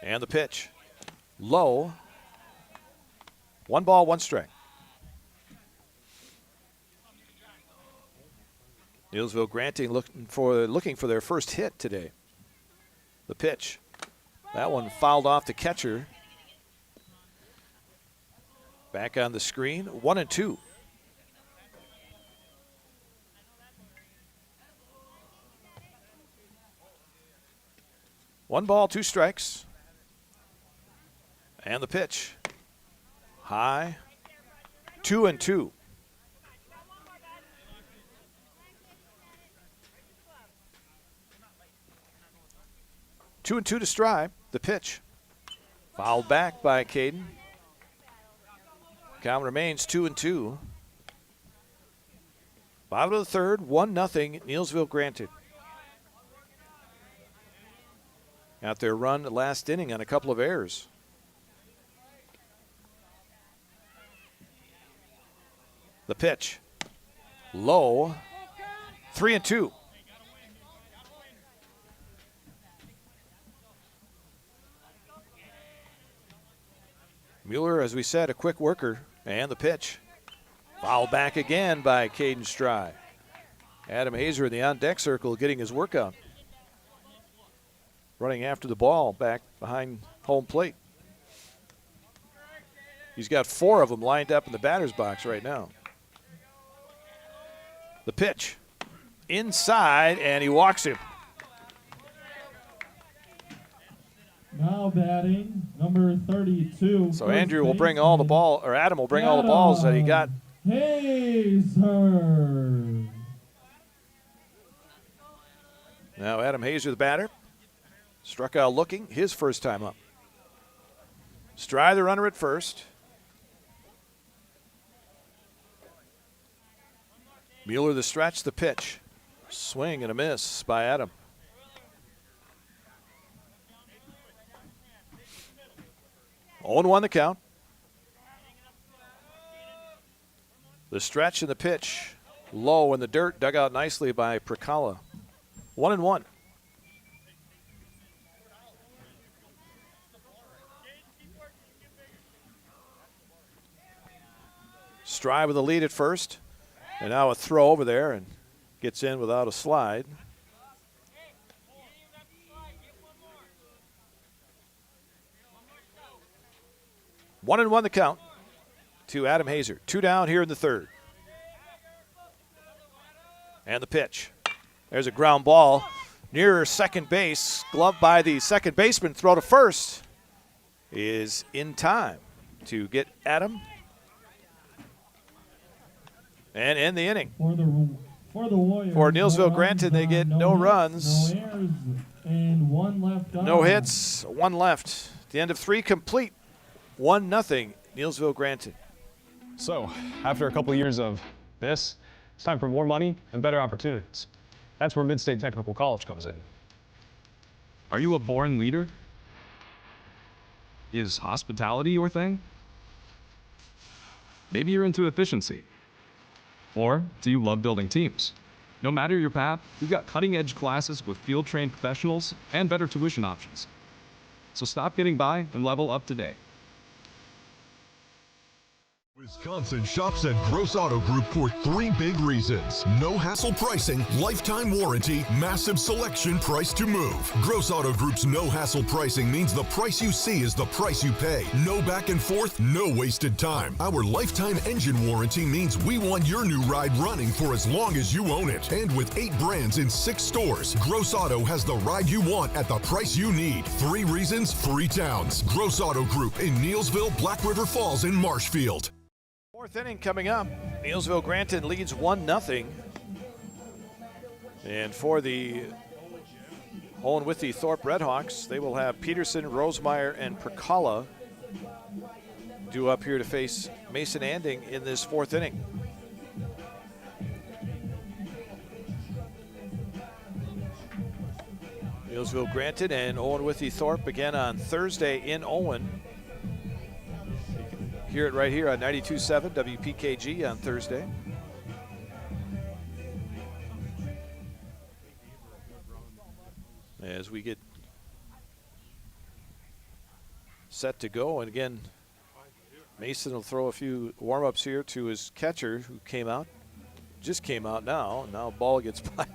And the pitch. Low. 1 ball, 1 strike. Neillsville Granton looking for their first hit today. The pitch. That one fouled off the catcher. Back on the screen. 1-2. One ball, 2 strikes. And the pitch. High. 2-2. Two and 2 to Stry. The pitch. Fouled back by Caden. Count remains 2-2. Bottom of the third, 1-0, Neillsville Granton. Out their run last inning on a couple of errors. The pitch. Low. 3-2. Mueller, as we said, a quick worker. And the pitch. Fouled back again by Caden Stry. Adam Hazer in the on-deck circle getting his workout. Running after the ball back behind home plate. He's got 4 of them lined up in the batter's box right now. The pitch. Inside, and he walks him. Now batting, number 32. So Andrew will bring all the ball, or Adam will bring all the balls that he got. Hazer. Now Adam Hazer, the batter. Struck out looking, his first time up. Stry, the runner at first. Mueller the stretch, the pitch. Swing and a miss by Adam. On 1 the count. The stretch and the pitch. Low in the dirt, dug out nicely by Prakala. 1-1. Stry with the lead at first. And now a throw over there and gets in without a slide. One and 1 the count to Adam Hazer. 2 down here in the third. And the pitch. There's a ground ball near second base. Gloved by the second baseman. Throw to first is in time to get Adam. And end the inning. For the Warriors. For Neillsville Granton, they get no runs. No errors, and 1 left on. No hits, 1 left. The end of 3 complete. 1-0, Neillsville Granton. So, after a couple of years of this, it's time for more money and better opportunities. That's where Mid-State Technical College comes in. Are you a born leader? Is hospitality your thing? Maybe you're into efficiency. Or do you love building teams? No matter your path, we've got cutting-edge classes with field-trained professionals and better tuition options. So stop getting by and level up today. Wisconsin shops at Gross Auto Group for 3 big reasons. No hassle pricing, lifetime warranty, massive selection, price to move. Gross Auto Group's no hassle pricing means the price you see is the price you pay. No back and forth, no wasted time. Our lifetime engine warranty means we want your new ride running for as long as you own it. And with 8 brands in 6 stores, Gross Auto has the ride you want at the price you need. 3 reasons, 3 towns. Gross Auto Group in Neillsville, Black River Falls, and Marshfield. 4th inning coming up. Neillsville Granton leads 1-0. And for the Owen-Withee Thorp Redhawks, they will have Peterson, Rosemeyer, and Percala due up here to face Mason Anding in this 4th inning. Neillsville Granton and Owen-Withee Thorp again on Thursday in Owen. Hear it right here on 92.7 WPKG on Thursday. As we get set to go, and again, Mason will throw a few warm-ups here to his catcher who just came out now. Now ball gets by.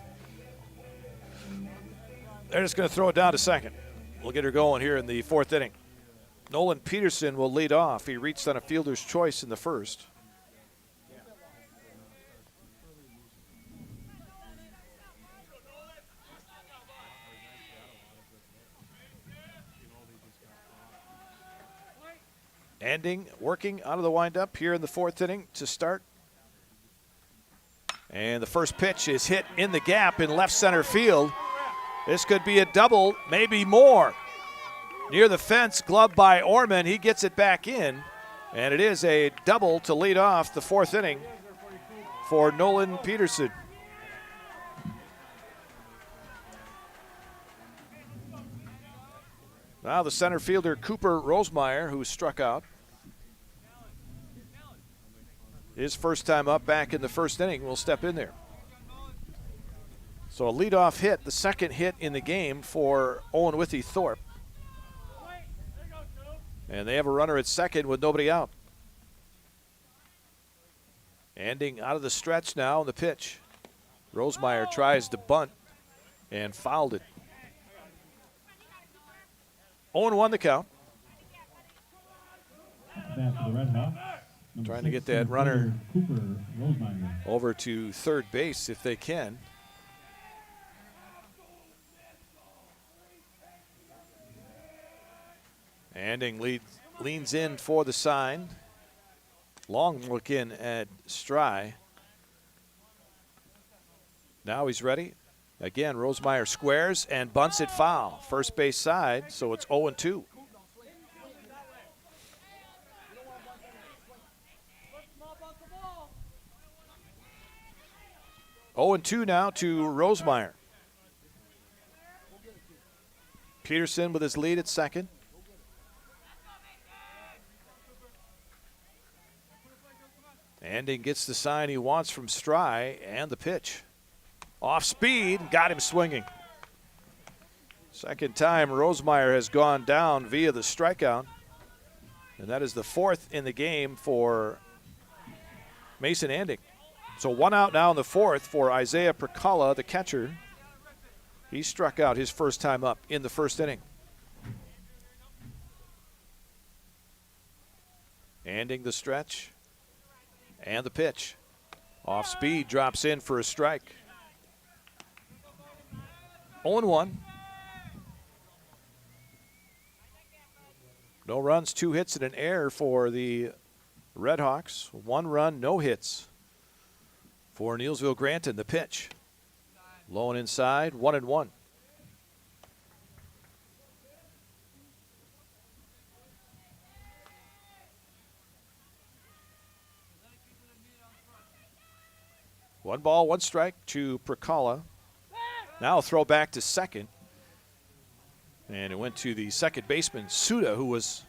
They're just going to throw it down to second. We'll get her going here in the 4th inning. Nolan Peterson will lead off. He reached on a fielder's choice in the first. Anding working out of the windup here in the 4th inning to start. And the first pitch is hit in the gap in left center field. This could be a double, maybe more. Near the fence, gloved by Orman. He gets it back in, and it is a double to lead off the 4th inning for Nolan Peterson. Now the center fielder, Cooper Rosemeyer, who struck out. His first time up back in the 1st inning, will step in there. So a leadoff hit, the second hit in the game for Owen-Withee Thorp. And they have a runner at second with nobody out. Anding out of the stretch now on the pitch. Rosemeyer tries to bunt and fouled it. 0-1 the count. Trying to get that runner over to third base if they can. Anding leans in for the sign. Long look in at Stry. Now he's ready. Again, Rosemeyer squares and bunts it foul. First base side, so it's 0-2. Oh, 0-2 now to Rosemeyer. Peterson with his lead at second. Anding gets the sign he wants from Stry, and the pitch. Off speed, got him swinging. Second time Rosemeyer has gone down via the strikeout. And that is the 4th in the game for Mason Anding. So 1 out now in the 4th for Isaiah Percala, the catcher. He struck out his first time up in the 1st inning. Anding the stretch. And the pitch. Off speed, drops in for a strike. 0-1. No runs, 2 hits, and an error for the Redhawks. 1 run, no hits for Neillsville Granton. The pitch. Low and inside, 1-1. One ball, 1 strike to Percala. Now throw back to second. And it went to the second baseman, Suda, who was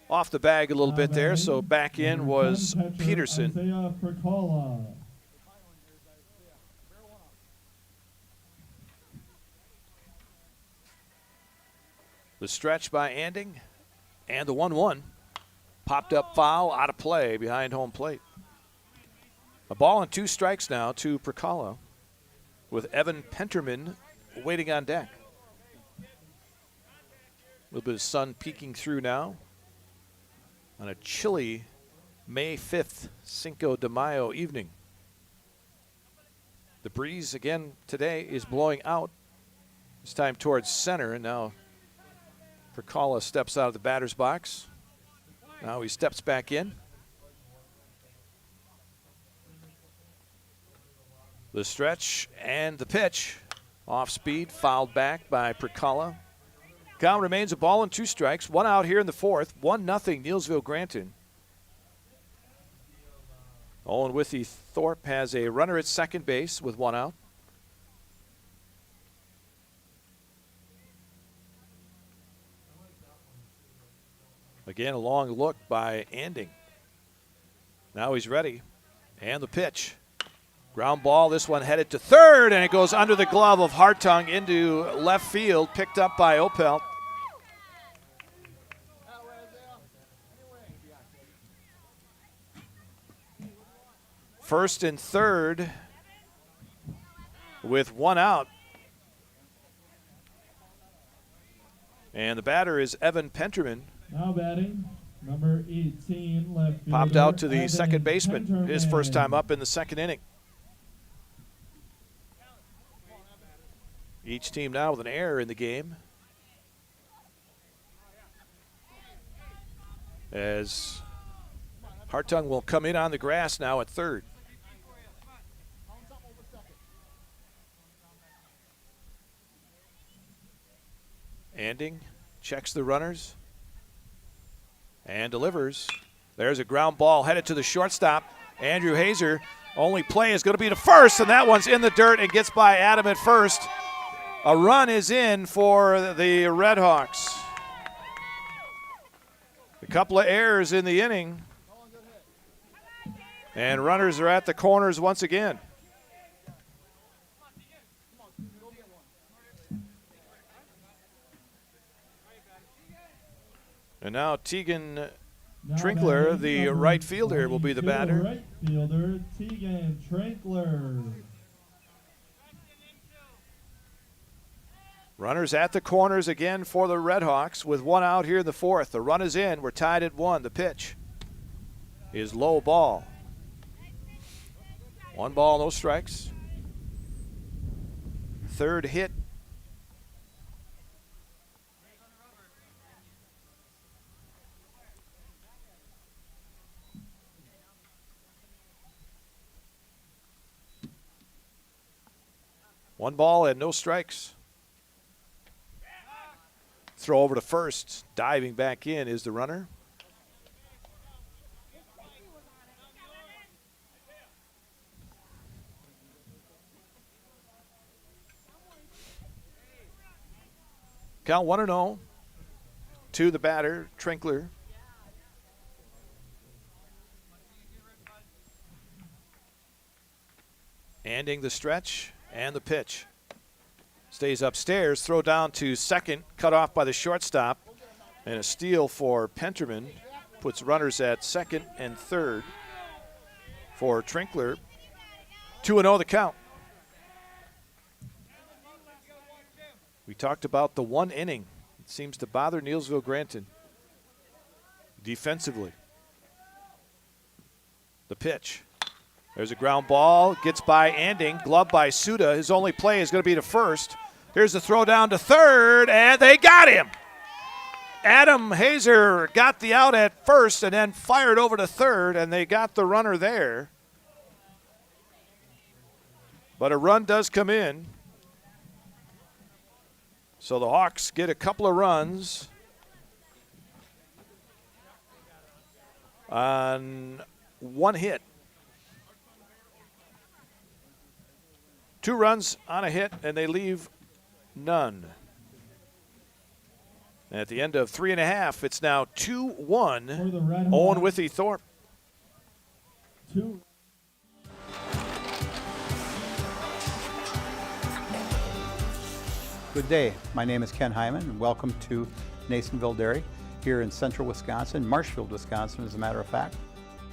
off the bag a little bit there, so back in was Peterson. Isaiah Percola. The stretch by Anding, and the 1-1. Popped up foul, out of play behind home plate. A ball and 2 strikes now to Percola, with Evan Penterman waiting on deck. A little bit of sun peeking through now on a chilly May 5th Cinco de Mayo evening. The breeze again today is blowing out. This time towards center, and now Percola steps out of the batter's box. Now he steps back in. The stretch and the pitch. Off speed, fouled back by Percola. Count remains a ball and 2 strikes. 1 out here in the 4th. 1-0 Neillsville Granton. Owen-Withee Thorp has a runner at second base with 1 out. Again, a long look by Anding. Now he's ready. And the pitch. Ground ball, this one headed to third, and it goes under the glove of Hartung into left field, picked up by Opelt. First and third with 1 out. And the batter is Evan Penterman. Now batting, number 18, left fielder. Popped out to the Evan second baseman, his first time up in the second inning. Each team now with an error in the game, as Hartung will come in on the grass now at third. Anding checks the runners and delivers. There's a ground ball headed to the shortstop. Andrew Hazer, only play is going to be to first, and that one's in the dirt and gets by Adam at first. A run is in for the Redhawks. A couple of errors in the inning, and runners are at the corners once again. And now Tegan Trinkler, the right fielder, will be the batter. Right fielder, Tegan Trinkler. Runners at the corners again for the Redhawks with 1 out here in the 4th. The run is in. We're tied at 1. The pitch is low ball. 1 ball, no strikes. Third hit. One ball and no strikes. Throw over to first. Diving back in is the runner. Count 1-0 to the batter, Trinkler. Anding the stretch and the pitch. Stays upstairs, throw down to second, cut off by the shortstop, and a steal for Penterman. Puts runners at second and third for Trinkler. 2-0 the count. We talked about the 1 inning. It seems to bother Neillsville Granton defensively. The pitch. There's a ground ball, gets by Anding, gloved by Suda. His only play is going to be to first. Here's the throw down to third, and they got him. Adam Hazer got the out at first and then fired over to third, and they got the runner there. But a run does come in. So the Hawks get a couple of runs on 1 hit. 2 runs on a hit, and they leave none. At the end of 3.5, it's now 2-1. Red Owen-Withee Thorp. 2. Good day. My name is Ken Hyman, and welcome to Neillsville Dairy here in central Wisconsin, Marshfield, Wisconsin, as a matter of fact.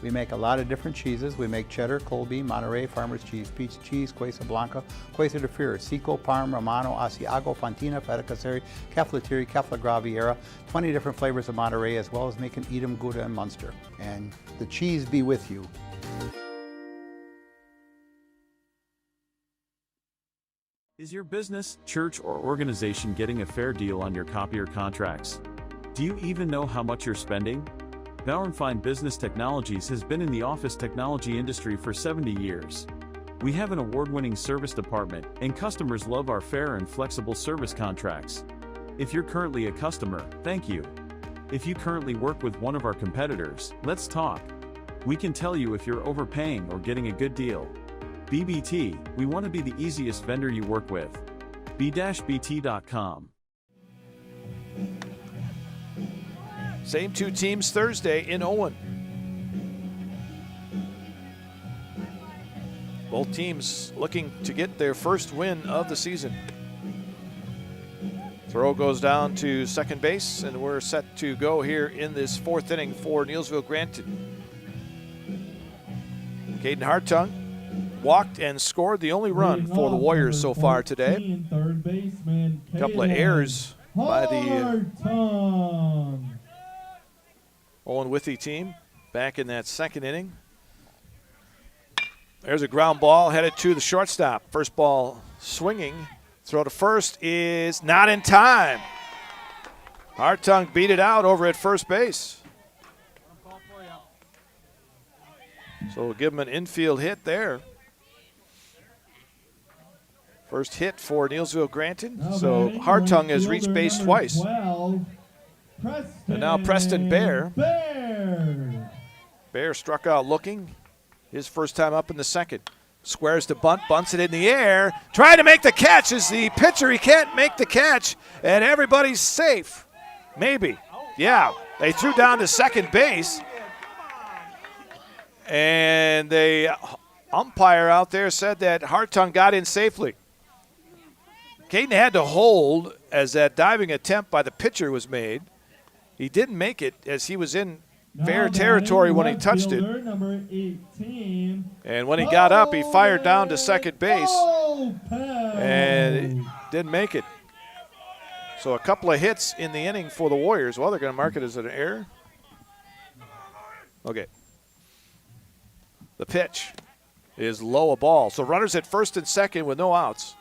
We make a lot of different cheeses. We make cheddar, Colby, Monterey, Farmer's Cheese, Peach Cheese, Quesa Blanca, Quesa de Fir, Seco, Parm, Romano, Asiago, Fontina, Feta Caseri, Caflatiri, Caflagraviera, 20 different flavors of Monterey, as well as making Edam, Gouda, and Munster. And the cheese be with you. Is your business, church, or organization getting a fair deal on your copier contracts? Do you even know how much you're spending? Bauernfeind Business Technologies has been in the office technology industry for 70 years. We have an award-winning service department, and customers love our fair and flexible service contracts. If you're currently a customer, thank you. If you currently work with one of our competitors, let's talk. We can tell you if you're overpaying or getting a good deal. BBT, we want to be the easiest vendor you work with. b-bt.com. Same two teams Thursday in Owen. Both teams looking to get their first win of the season. Throw goes down to second base, and we're set to go here in this fourth inning for Neillsville Granton. Caden Hartung walked and scored the only run for the Warriors so far today. Third baseman, A couple of errors by the Owen-Withee team back in that second inning. There's a ground ball headed to the shortstop. First ball swinging. Throw to first is not in time. Hartung beat it out over at first base. So we'll give him an infield hit there. First hit for Neillsville Granton. So Hartung has reached base twice. 12, and now Preston Bear. Bear struck out looking. His first time up in the second. Squares to bunt, bunts it in the air. Trying to make the catch as the pitcher. He can't make the catch, and everybody's safe. Maybe. Yeah, they threw down to second base. And the umpire out there said that Hartung got in safely. Caden had to hold as that diving attempt by the pitcher was made. He didn't make it as he was in fair territory when he touched it. Number 18, and when he got up, he fired down to second base and didn't make it. So a couple of hits in the inning for the Warriors. Well, they're going to mark it as an error. Okay. The pitch is low, a ball. So runners at first and second with no outs.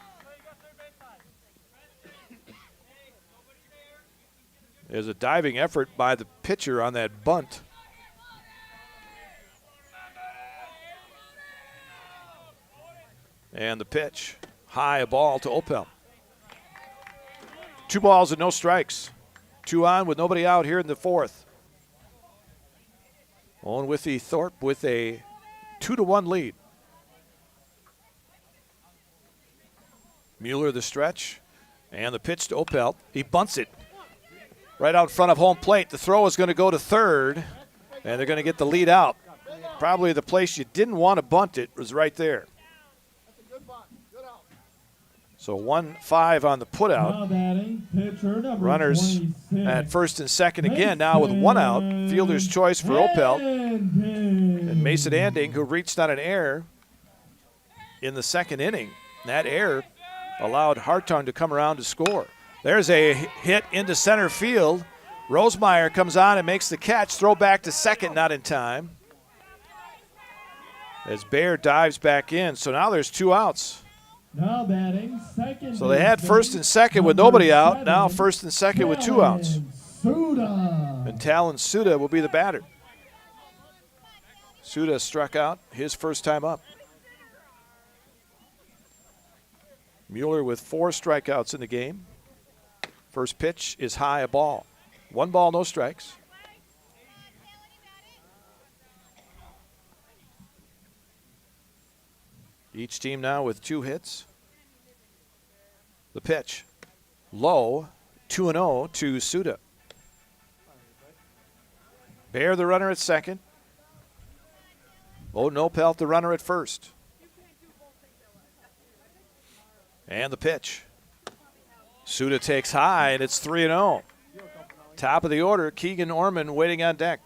There's a diving effort by the pitcher on that bunt. And the pitch, high, a ball to Opel. 2 balls and no strikes. 2 on with nobody out here in the fourth. Owen-Withee Thorp with a 2-1 lead. Mueller the stretch, and the pitch to Opel. He bunts it right out in front of home plate. The throw is going to go to third, and they're going to get the lead out. Probably the place you didn't want to bunt it was right there. So 1-5 on the putout. Runners at first and second again, now with 1 out. Fielder's choice for Opel. And Mason Anding, who reached on an error in the second inning. That error allowed Hartung to come around to score. There's a hit into center field. Rosemeyer comes on and makes the catch. Throw back to second, not in time. As Bear dives back in. So now there's 2 outs. Now batting second. So they had first and second with nobody out. Now first and second with 2 outs. And Talon Suda will be the batter. Suda struck out his first time up. Mueller with 4 strikeouts in the game. First pitch is high, a ball. 1 ball, no strikes. Each team now with 2 hits. The pitch, low, 2-0 to Suda. Bear the runner at second. Bo Nopelt the runner at first. And the pitch. Suda takes high, and it's 3-0. Top of the order, Keegan Orman waiting on deck.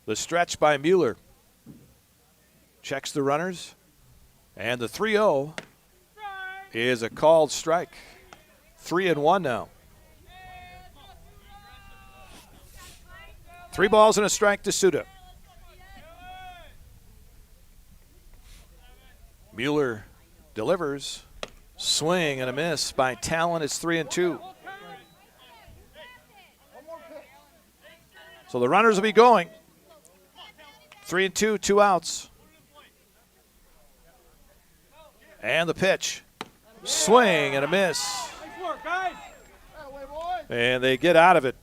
The stretch by Mueller. Checks the runners. And the 3-0 is a called strike. 3-1 now. 3 balls and a strike to Suda. Mueller delivers. Swing and a miss by Talon. It's 3-2. So the runners will be going. 3-2, 2 outs. And the pitch. Swing and a miss. And they get out of it.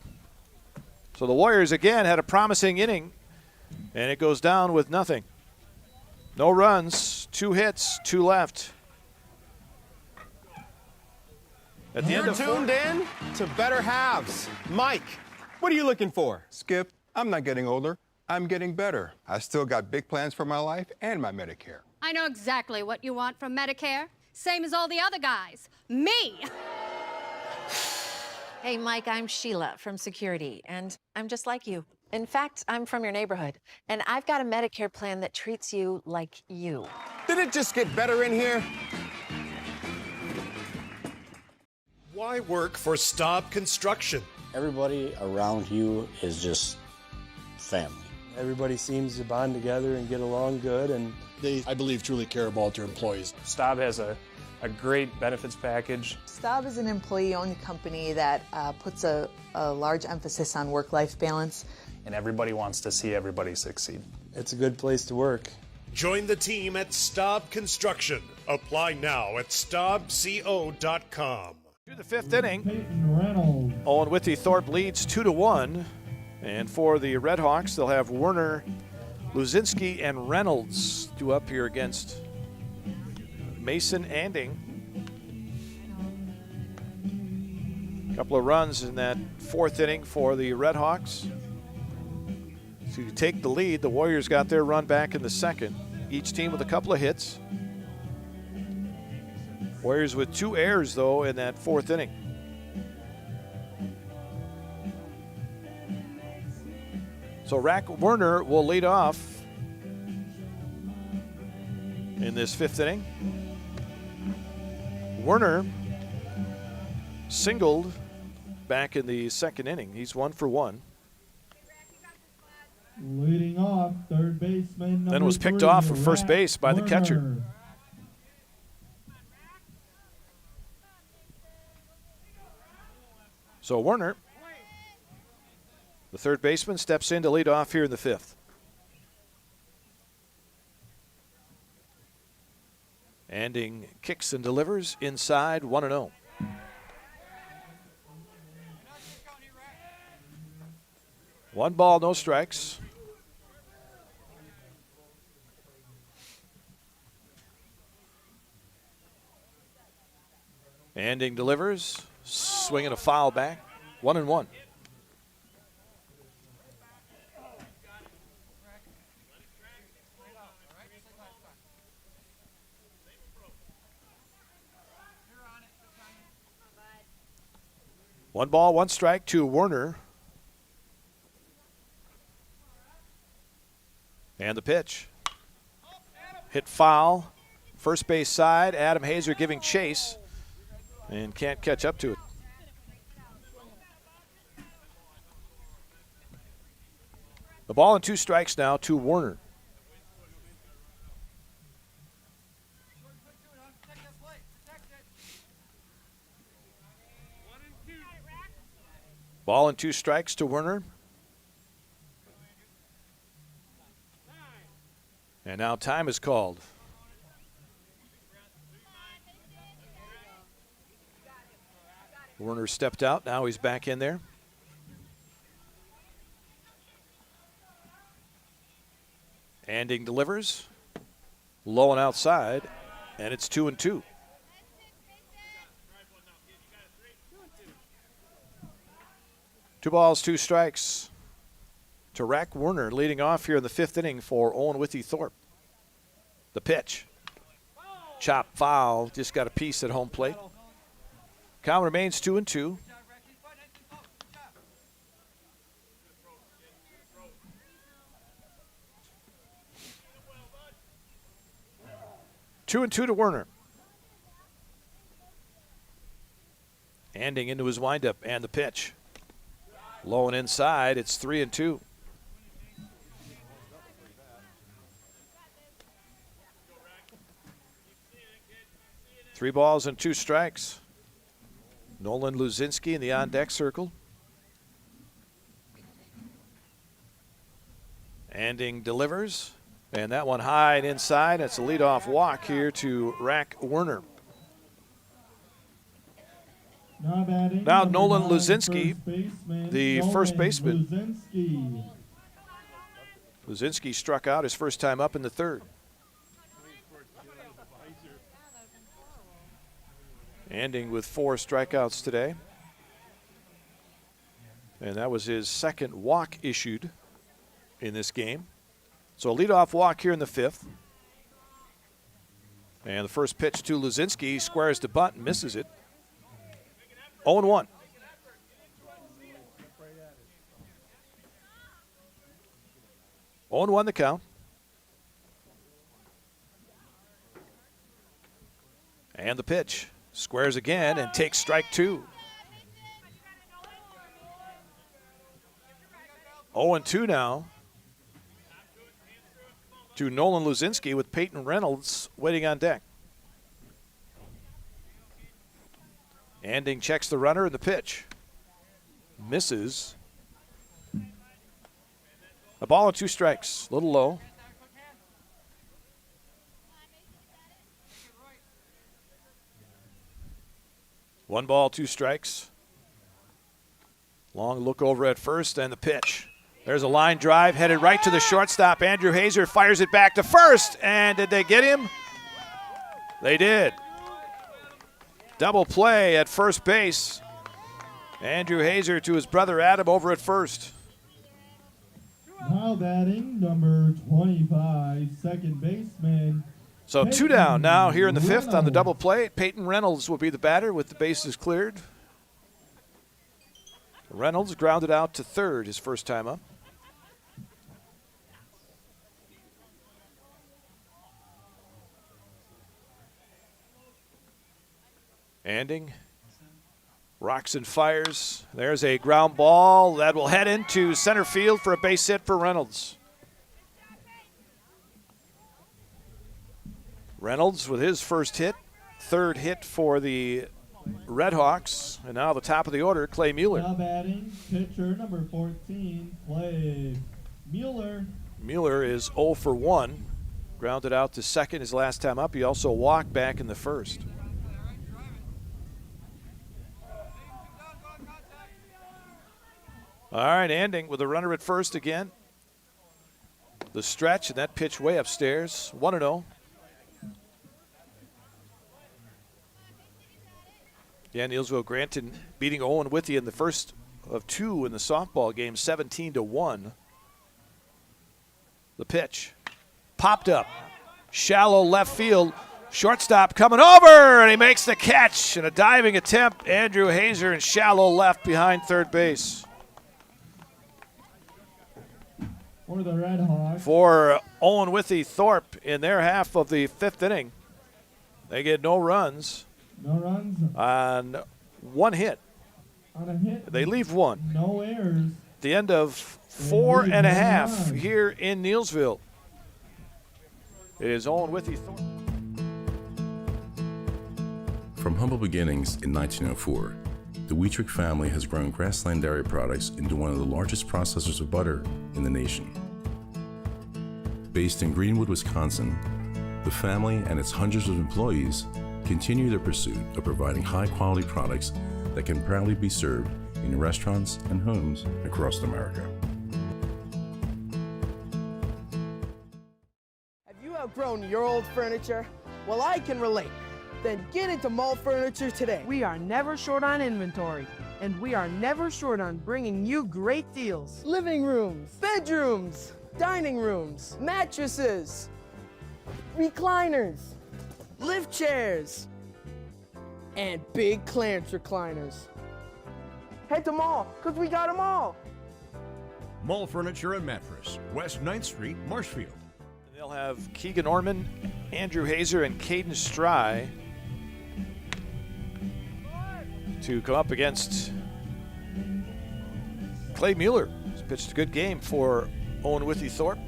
So the Warriors again had a promising inning, and it goes down with nothing. No runs, 2 hits, 2 left. At the end You're of tuned in to Better Halves. Mike, what are you looking for? Skip, I'm not getting older. I'm getting better. I still got big plans for my life and my Medicare. I know exactly what you want from Medicare. Same as all the other guys. Me! Hey, Mike, I'm Sheila from Security, and I'm just like you. In fact, I'm from your neighborhood, and I've got a Medicare plan that treats you like you. Did it just get better in here? Why work for Staub Construction? Everybody around you is just family. Everybody seems to bond together and get along good, and they, I believe, truly care about their employees. Staub has a great benefits package. Staub is an employee-owned company that puts a large emphasis on work-life balance. And everybody wants to see everybody succeed. It's a good place to work. Join the team at Staub Construction. Apply now at staubco.com. Through the 5th inning, Owen-Withee Thorp leads 2-1. And for the Redhawks, they'll have Werner, Luzinski, and Reynolds due up here against Mason Anding. A couple of runs in that 4th inning for the Redhawks. So you take the lead. The Warriors got their run back in the 2nd. Each team with a couple of hits. Warriors with 2 errors, though, in that 4th inning. So Rack Werner will lead off in this 5th inning. Werner singled back in the 2nd inning. He's 1 for 1. Leading off, third baseman. Then was picked off for first base by the catcher. So Werner, the third baseman, steps in to lead off here in the 5th. Anding kicks and delivers inside, 1-0. One ball, no strikes. Anding delivers, swinging a foul back, 1-1. One ball, one strike to Werner. And the pitch. Hit foul. First base side. Adam Hazer giving chase and can't catch up to it. The ball and 2 strikes now to Werner. Ball and 2 strikes to Werner. And now time is called. Werner stepped out. Now he's back in there. Anding delivers. Low and outside, and it's 2-2. Two balls, two strikes to Rack Werner, leading off here in the fifth inning for Owen-Withee Thorp. The pitch. Chop foul, just got a piece at home plate. Count remains 2-2. Two and two to Werner. Anding into his windup and the pitch. Low and inside, it's 3-2. Three balls and two strikes. Nolan Luzinski in the on-deck circle. Anding delivers. And that one high and inside. It's a leadoff walk here to Rack Werner. Now Nolan Luzinski, the first baseman. Luzinski struck out his first time up in the third. Anding with 4 strikeouts today. And that was his second walk issued in this game. So a leadoff walk here in the fifth. And the first pitch to Luzinski, squares to bunt and misses it. 0-1. The count. And the pitch. Squares again and takes strike 2. 0-2 now to Nolan Luzinski with Peyton Reynolds waiting on deck. Anding checks the runner and the pitch. Misses. A ball and 2 strikes. A little low. One ball, 2 strikes. Long look over at first and the pitch. There's a line drive headed right to the shortstop. Andrew Hazer fires it back to first. And did they get him? They did. Double play at first base. Andrew Hazer to his brother Adam over at first. Now batting, number 25, second baseman. So 2 down now here in the fifth on the double play. Peyton Reynolds will be the batter with the bases cleared. Reynolds grounded out to third his first time up. Anding rocks and fires. There's a ground ball that will head into center field for a base hit for Reynolds. Reynolds with his first hit, third hit for the Redhawks, and now the top of the order, Clay Mueller. Now batting, pitcher number 14, Clay Mueller. Mueller is 0 for 1, grounded out to second his last time up. He also walked back in the first. All right, Anding with a runner at first again. The stretch and that pitch way upstairs, 1-0. Yeah, Neillsville Granton beating Owen-Withee in the first of 2 in the softball game, 17-1. The pitch popped up, shallow left field, shortstop coming over, and he makes the catch. And a diving attempt, Andrew Hazer in shallow left behind third base. For the Redhawks. For Owen-Withee Thorp in their half of the fifth inning, they get no runs. No runs. On 1 hit. On a hit. They leave 1. No errors. The end of 4 1/2 here in Neillsville. It is Owen-Withee Thorp. From humble beginnings in 1904, the Wheatrick family has grown Grassland Dairy Products into one of the largest processors of butter in the nation. Based in Greenwood, Wisconsin, the family and its hundreds of employees continue their pursuit of providing high-quality products that can proudly be served in restaurants and homes across America. outgrown your old furniture? Well, I can relate. Then get into Mall Furniture today. We are never short on inventory, and we are never short on bringing you great deals. Living rooms, bedrooms, dining rooms, mattresses, recliners, lift chairs, and big clearance recliners. Head to Mall, because we got them all. Mall Furniture and Mattress, West 9th Street, Marshfield. They'll have Keegan Orman, Andrew Hazer, and Caden Stry to come up against Clay Mueller. He's pitched a good game for Owen-Withee Thorp.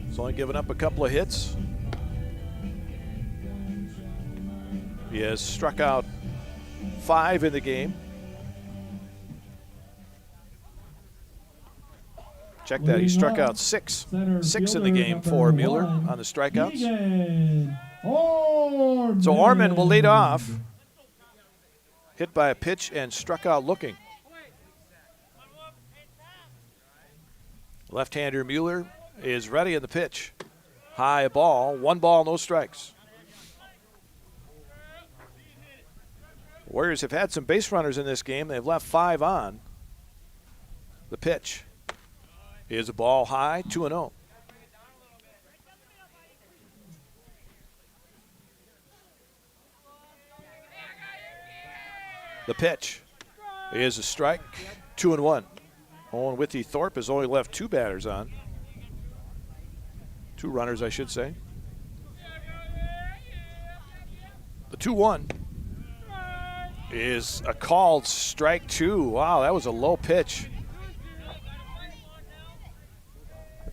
He's only given up a couple of hits. He has struck out 5 in the game. Check that, he struck out 6 in the game for Mueller on the strikeouts. So Orman will lead off. Hit by a pitch and struck out looking. Left-hander Mueller is ready in the pitch. High ball, 1 ball, no strikes. Warriors have had some base runners in this game. They've left 5 on. The pitch is a ball high, 2-0. The pitch is a strike, 2-1. Owen-Withee Thorp has only left 2 batters on. 2 runners, I should say. The 2-1 is a called strike 2. Wow, that was a low pitch.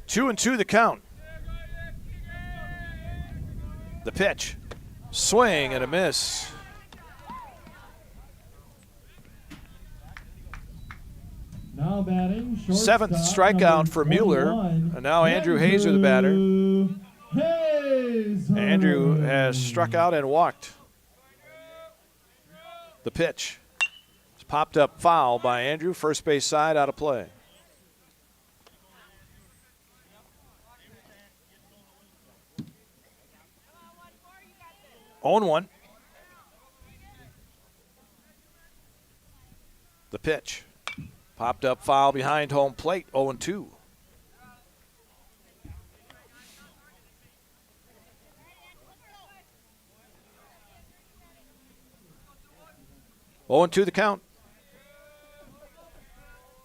2-2 the count. The pitch, swing and a miss. Now batting, 7th strikeout for Mueller, and now Andrew Hazer the batter. Andrew has struck out and walked. The pitch is popped up foul by Andrew, first base side, out of play. On 1. The pitch. Popped up foul behind home plate, 0-2. The count.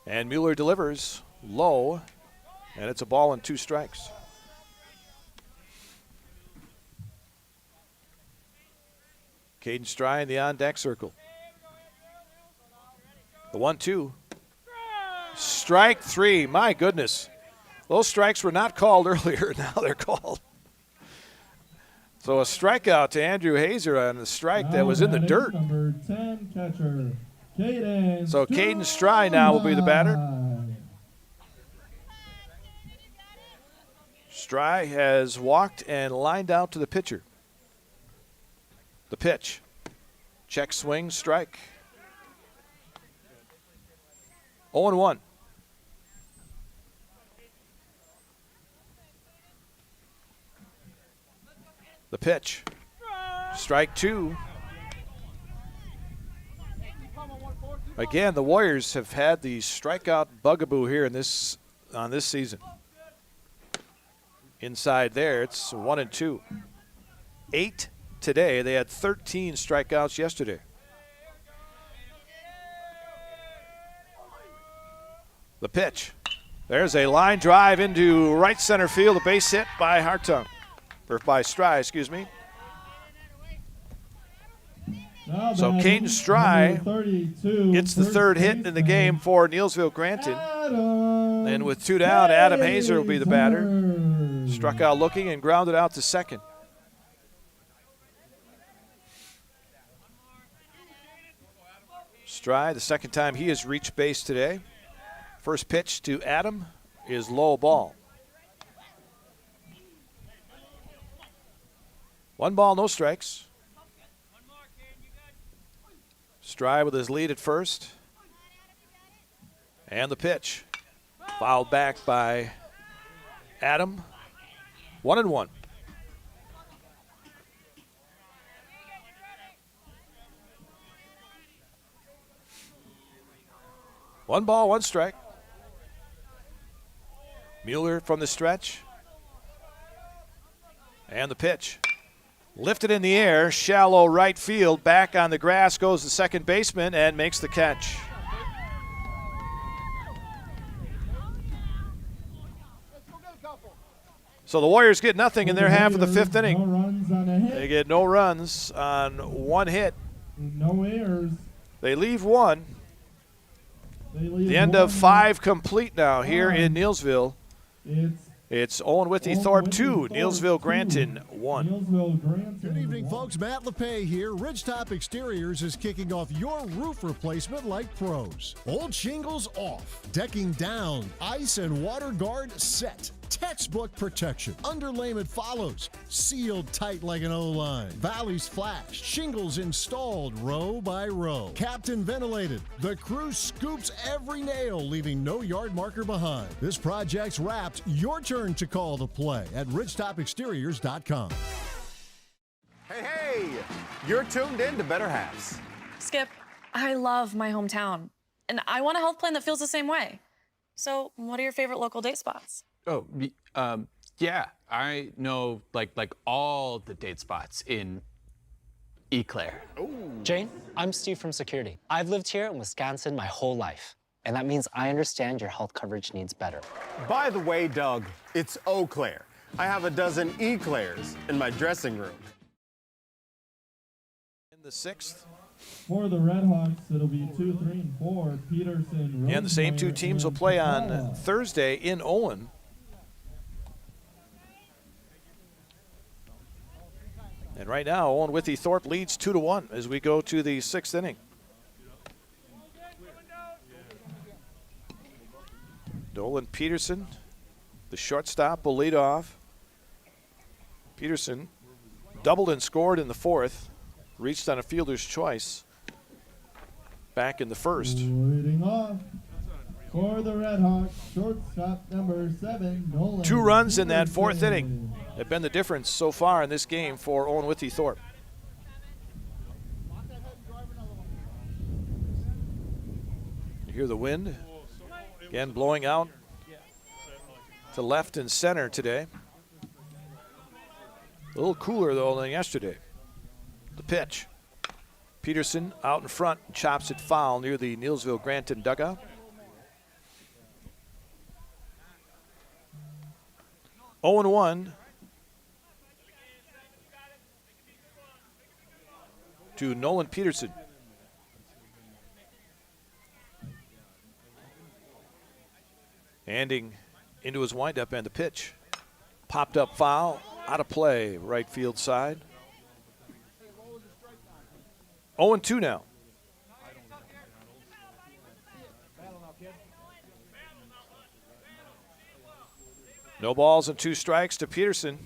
And Mueller delivers low, and it's a ball and 2 strikes. Caden Stry in the on-deck circle. The 1-2. Strike 3. My goodness. Those strikes were not called earlier. Now they're called. So a strikeout to Andrew Hazer on the strike that was in the dirt. Number 10 catcher, Caden. So Caden Stry now will be the batter. Stry has walked and lined out to the pitcher. The pitch. Check swing, strike. 0-1. The pitch. Strike 2. Again, the Warriors have had the strikeout bugaboo here on this season. Inside there, it's 1-2. 8 today. They had 13 strikeouts yesterday. The pitch. There's a line drive into right center field. A base hit by Hartung. Or by Stry, excuse me. So Caden Stry gets the 3rd hit in the game for Neillsville Granton. And with 2 down, Adam Hazer will be the batter. Struck out looking and grounded out to second. Stry, the second time he has reached base today. First pitch to Adam is low ball. 1 ball, no strikes. Stry with his lead at first. And the pitch. Fouled back by Adam, 1-1. One ball, one strike. Mueller from the stretch. And the pitch. Lifted in the air, shallow right field. Back on the grass goes the second baseman and makes the catch. So the Warriors get nothing in their half of the fifth inning. No runs on a hit. They get no runs on one hit. No errors. They leave one. They leave The end one. of 5 complete now here in Neillsville. It's Owen-Withee Thorp 2, Neillsville Granton 1. Good evening, folks. Matt LePay here. Ridgetop Exteriors is kicking off your roof replacement like pros. Old shingles off, decking down, ice and water guard set. Textbook protection. Underlayment follows. Sealed tight like an O-line. Valleys flashed. Shingles installed row by row. Captain ventilated. The crew scoops every nail, leaving no yard marker behind. This project's wrapped. Your turn to call the play at ridgetopexteriors.com. Hey, you're tuned in to Better Halves. Skip, I love my hometown, and I want a health plan that feels the same way. So, what are your favorite local date spots? Oh, yeah, I know like all the date spots in Eclair. Jane, I'm Steve from Security. I've lived here in Wisconsin my whole life, and that means I understand your health coverage needs better. By the way, Doug, it's Eau Claire. I have a dozen Eclairs in my dressing room. In the 6th. For the Redhawks, it'll be 2, 3, and 4. Peterson, And the same two Rosemeyer, teams will and play on Capella. Thursday in Owen. And right now, Owen-Withee Thorp leads 2-1 as we go to the 6th inning. Dolan Peterson, the shortstop, will lead off. Peterson doubled and scored in the 4th, reached on a fielder's choice back in the 1st. Leading off for the Redhawks, shortstop number 7, Nolan 2 runs in that 4th Peterson. inning have been the difference so far in this game for Owen-Withee Thorp. You hear the wind again blowing out to left and center today. A little cooler though than yesterday. The pitch. Peterson out in front, chops it foul near the Neillsville Granton dugout. Oh 1 to Nolan Peterson. Handing into his windup and the pitch. Popped up foul, out of play, right field side. 0-2 now. No balls and 2 strikes to Peterson.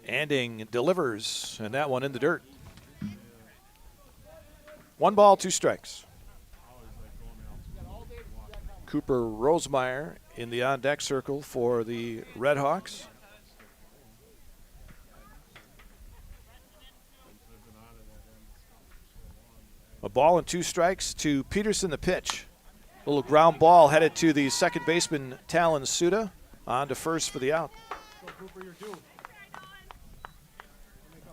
Anding delivers, and that one in the dirt. 1 ball, 2 strikes. Cooper Rosemeyer in the on-deck circle for the Redhawks. A ball and 2 strikes to Peterson, the pitch. A little ground ball headed to the second baseman, Talon Suda. On to first for the out.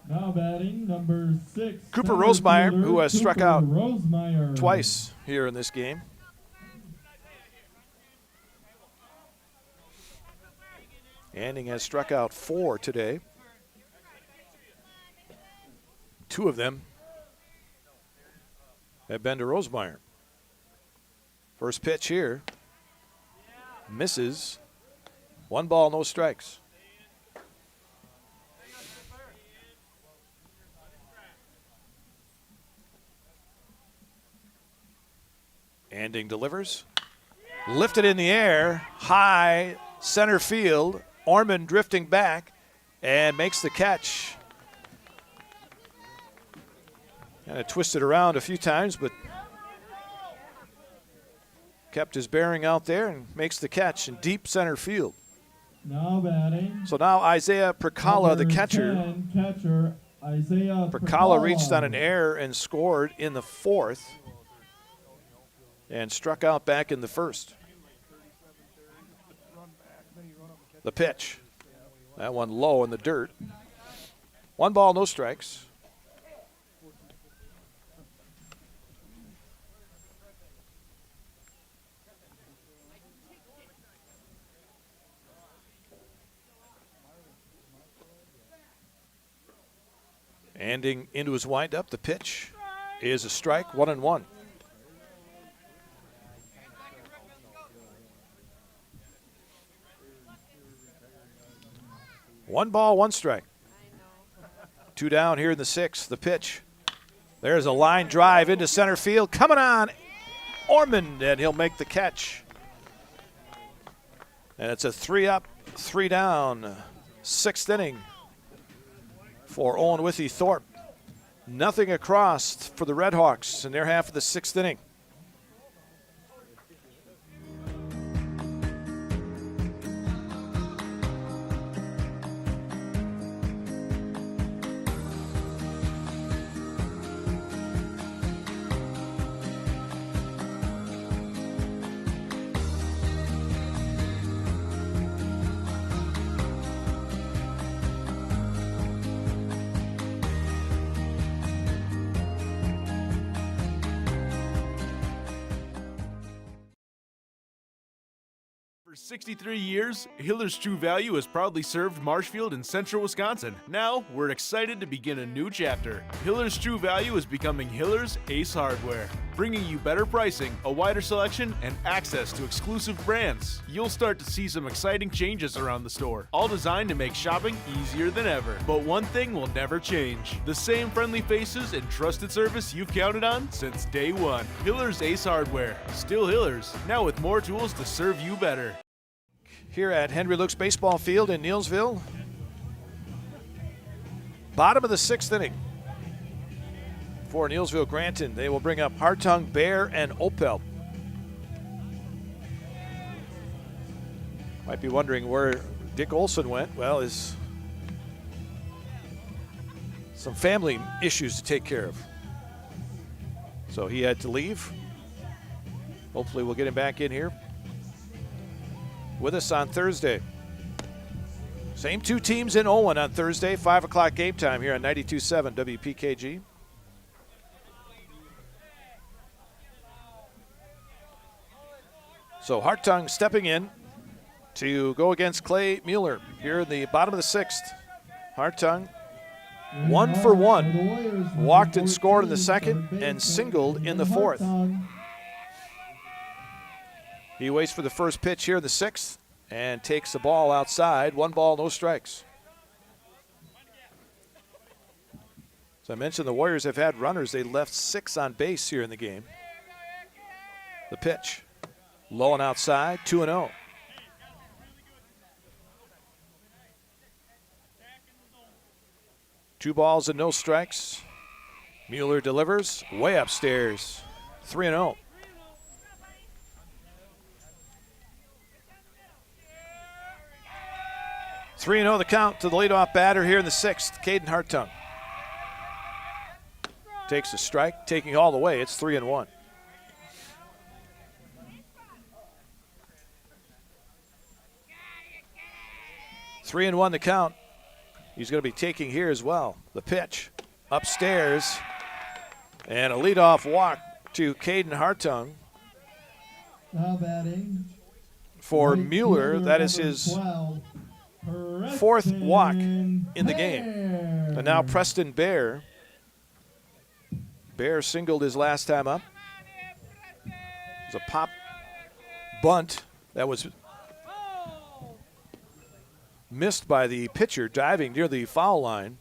Now batting number 6. Cooper Rosemeyer, fielder, who has struck Cooper out Rosemeyer. twice here in this game. Anding has struck out 4 today. 2 of them have been to Rosemeyer. First pitch here. Misses. 1 ball, no strikes. Anding delivers. Lifted in the air, high center field. Orman drifting back and makes the catch. Kind of twisted around a few times, but kept his bearing out there and makes the catch in deep center field. Now batting. So now Isaiah Percala, the catcher. 10, catcher Isaiah Percala reached on an error and scored in the fourth and struck out back in the first. The pitch. That one low in the dirt. 1 ball, no strikes. Ending into his windup, the pitch is a strike, 1-1. One ball, one strike. 2 down here in the 6th. The pitch. There's a line drive into center field. Coming on, Ormond, and he'll make the catch. And it's a 3 up, 3 down, 6th inning for Owen-Withee Thorp. Nothing across for the Red Hawks in their half of the 6th inning. For 63 years, Hiller's True Value has proudly served Marshfield and central Wisconsin. Now, we're excited to begin a new chapter. Hiller's True Value is becoming Hiller's Ace Hardware, bringing you better pricing, a wider selection, and access to exclusive brands. You'll start to see some exciting changes around the store, all designed to make shopping easier than ever. But one thing will never change: the same friendly faces and trusted service you've counted on since day one. Hiller's Ace Hardware, still Hiller's, now with more tools to serve you better. Here at Henry Luke's baseball field in Neillsville. Bottom of the 6th inning. For Neillsville Granton, they will bring up Hartung, Bear, and Opel. Might be wondering where Dick Olson went. Well, is some family issues to take care of. So he had to leave. Hopefully we'll get him back in here with us on Thursday. Same 2 teams in Owen on Thursday, 5 o'clock game time here on 92.7 WPKG. So Hartung stepping in to go against Clay Mueller here in the bottom of the 6th. Hartung 1 for 1, walked and scored in the 2nd and singled in the 4th. He waits for the first pitch here in the 6th and takes the ball outside. 1 ball, no strikes. As I mentioned, the Warriors have had runners. They left 6 on base here in the game. The pitch, low and outside, 2-0. Two balls and no strikes. Mueller delivers way upstairs, 3-0. 3-0 the count to the leadoff batter here in the 6th, Caden Hartung. Takes a strike, taking all the way. It's 3-1. Three and 1 the count. He's going to be taking here as well. The pitch upstairs, and a leadoff walk to Caden Hartung. Now batting for Mueller. That is his 4th walk in the game. And now Preston Bear. Bear singled his last time up. It was a pop bunt that was missed by the pitcher diving near the foul line.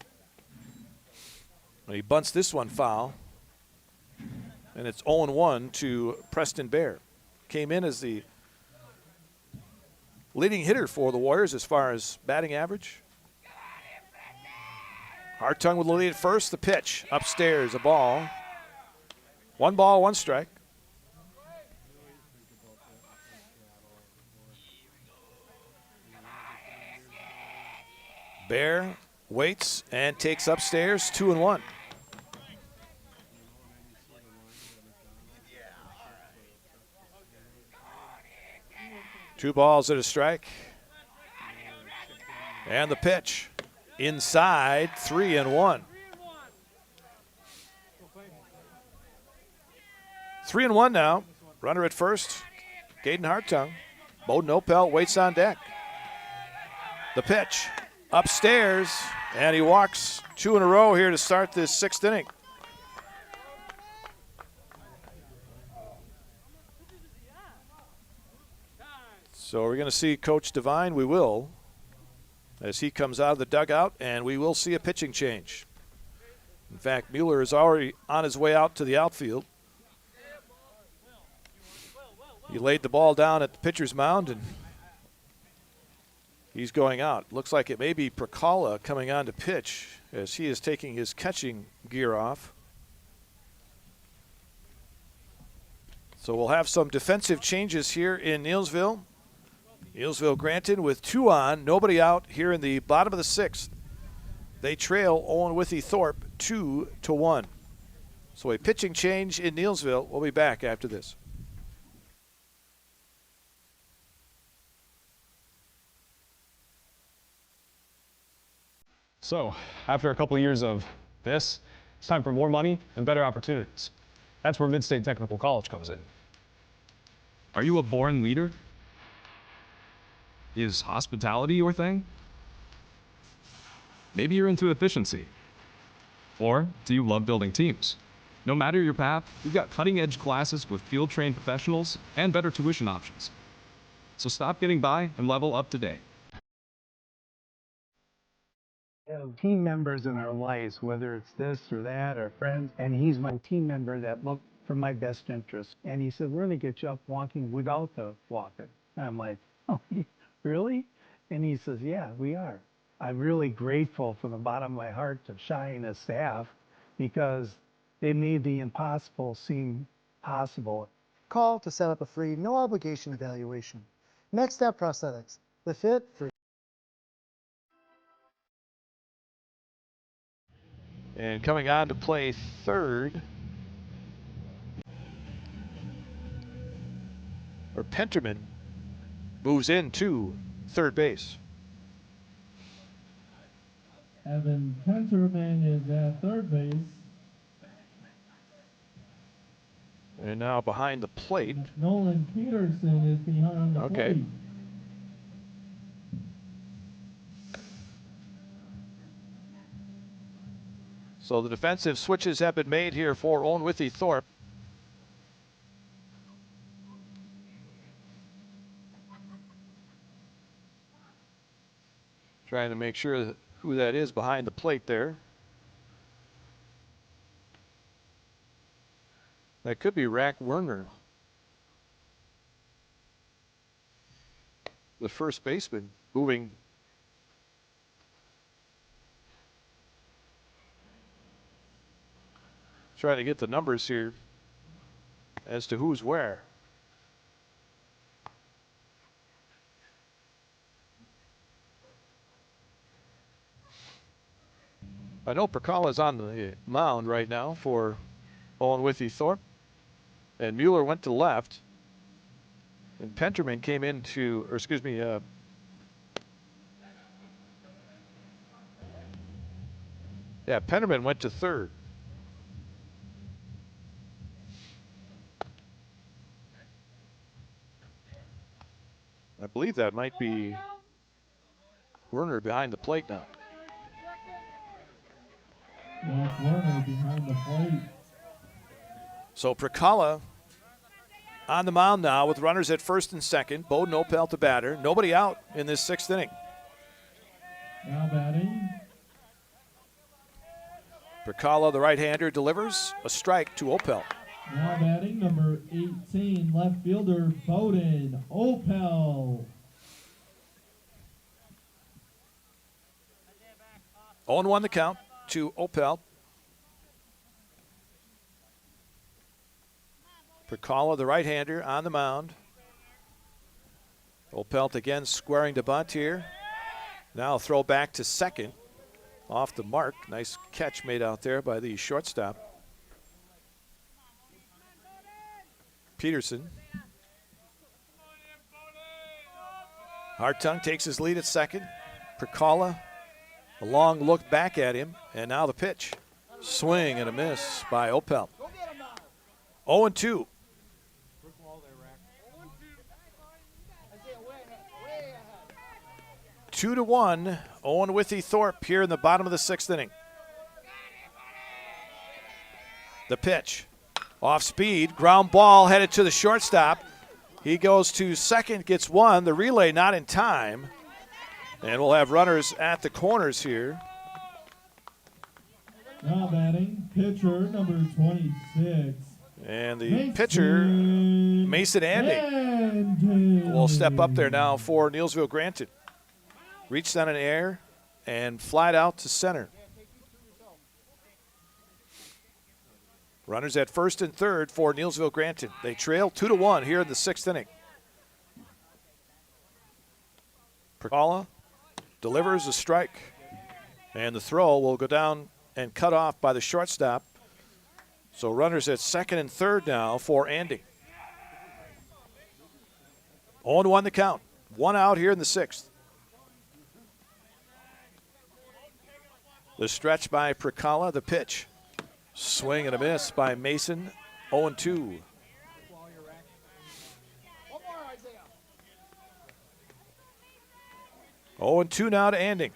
And he bunts this one foul. And it's 0-1 to Preston Bear. Came in as the leading hitter for the Warriors as far as batting average. Hartung with the lead at first. The pitch upstairs, a ball. 1 ball, 1 strike. Bear waits and takes upstairs, 2-1. Two balls and a strike. And the pitch inside, 3-1. 3-1 now. Runner at first, Caden Hartung. Bowden Opel waits on deck. The pitch upstairs, and he walks 2 in a row here to start this 6th inning. So we're going to see Coach Devine. We will, as he comes out of the dugout, and we will see a pitching change. In fact, Mueller is already on his way out to the outfield. He laid the ball down at the pitcher's mound, and he's going out. Looks like it may be Prakala coming on to pitch as he is taking his catching gear off. So we'll have some defensive changes here in Neillsville. Neillsville Granton with 2 on, nobody out here in the bottom of the 6th. They trail Owen-Withee Thorp 2-1. So a pitching change in Neillsville. We'll be back after this. So, after a couple of years of this, it's time for more money and better opportunities. That's where Mid-State Technical College comes in. Are you a born leader? Is hospitality your thing? Maybe you're into efficiency. Or do you love building teams? No matter your path, we've got cutting-edge classes with field-trained professionals and better tuition options. So stop getting by and level up today. Have team members in our lives, whether it's this or that or friends, and he's my team member that looked for my best interest. And he said, we're going to get you up walking without the walking. And I'm like, oh, really? And he says, yeah, we are. I'm really grateful from the bottom of my heart to Shai and his staff because they made the impossible seem possible. Call to set up a free, no obligation evaluation. Next Step Prosthetics. The fit for And coming on to play third, or Penterman moves into third base. Evan Penterman is at third base. And now behind the plate. Nolan Peterson is behind the plate. So the defensive switches have been made here for Owen-Withee Thorp. Trying to make sure who that is behind the plate there. That could be Rack Werner, the first baseman, moving. Trying to get the numbers here as to who's where. I know Prakala is on the mound right now for Owen-Withee Thorp. And Mueller went to left. And Penterman came into, or excuse me, yeah, Penterman went to third. I believe that might be Werner behind the plate now. Jack Werner behind the plate. So Prakala on the mound now with runners at first and second. Bowden Opel to batter. Nobody out in this 6th inning. Now batting. Prakala, the right-hander, delivers a strike to Opel. Now batting number 18, left fielder Bowden Opel. 0-1 the count to Opel. Prakala, the right-hander, on the mound. Opelt again squaring to bunt here. Now throw back to second. Off the mark. Nice catch made out there by the shortstop. Peterson. Hartung takes his lead at second. Percala, a long look back at him, and now the pitch. Swing and a miss by Opel. 0-2. 2-1. Owen-Withee Thorp here in the bottom of the 6th inning. The pitch. Off speed. Ground ball headed to the shortstop. He goes to second, gets one. The relay not in time. And we'll have runners at the corners here. Now batting, pitcher number 26. And the pitcher, Mason Andy, will step up there now for Neillsville Granton. Reached on an air and flied out to center. Runners at first and third for Neillsville Granton. They trail 2-1 here in the 6th inning. Percala delivers a strike. And the throw will go down and cut off by the shortstop. So runners at second and third now for Andy. 0-1 the count. One out here in the 6th. The stretch by Percala, the pitch. Swing and a miss by Mason, 0-2. Oh, 2 now to Anding.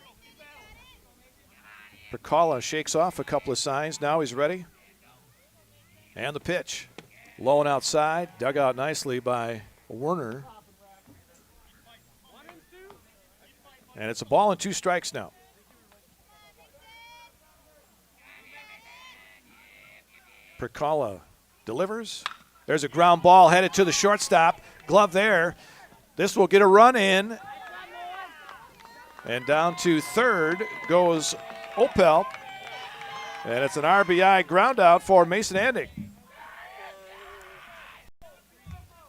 Percala shakes off a couple of signs. Now he's ready. And the pitch. Low and outside. Dug out nicely by Werner. And it's a ball and 2 strikes now. Percala delivers. There's a ground ball headed to the shortstop. Glove there. This will get a run in. And down to third goes Opel. And it's an RBI ground out for Mason Anding.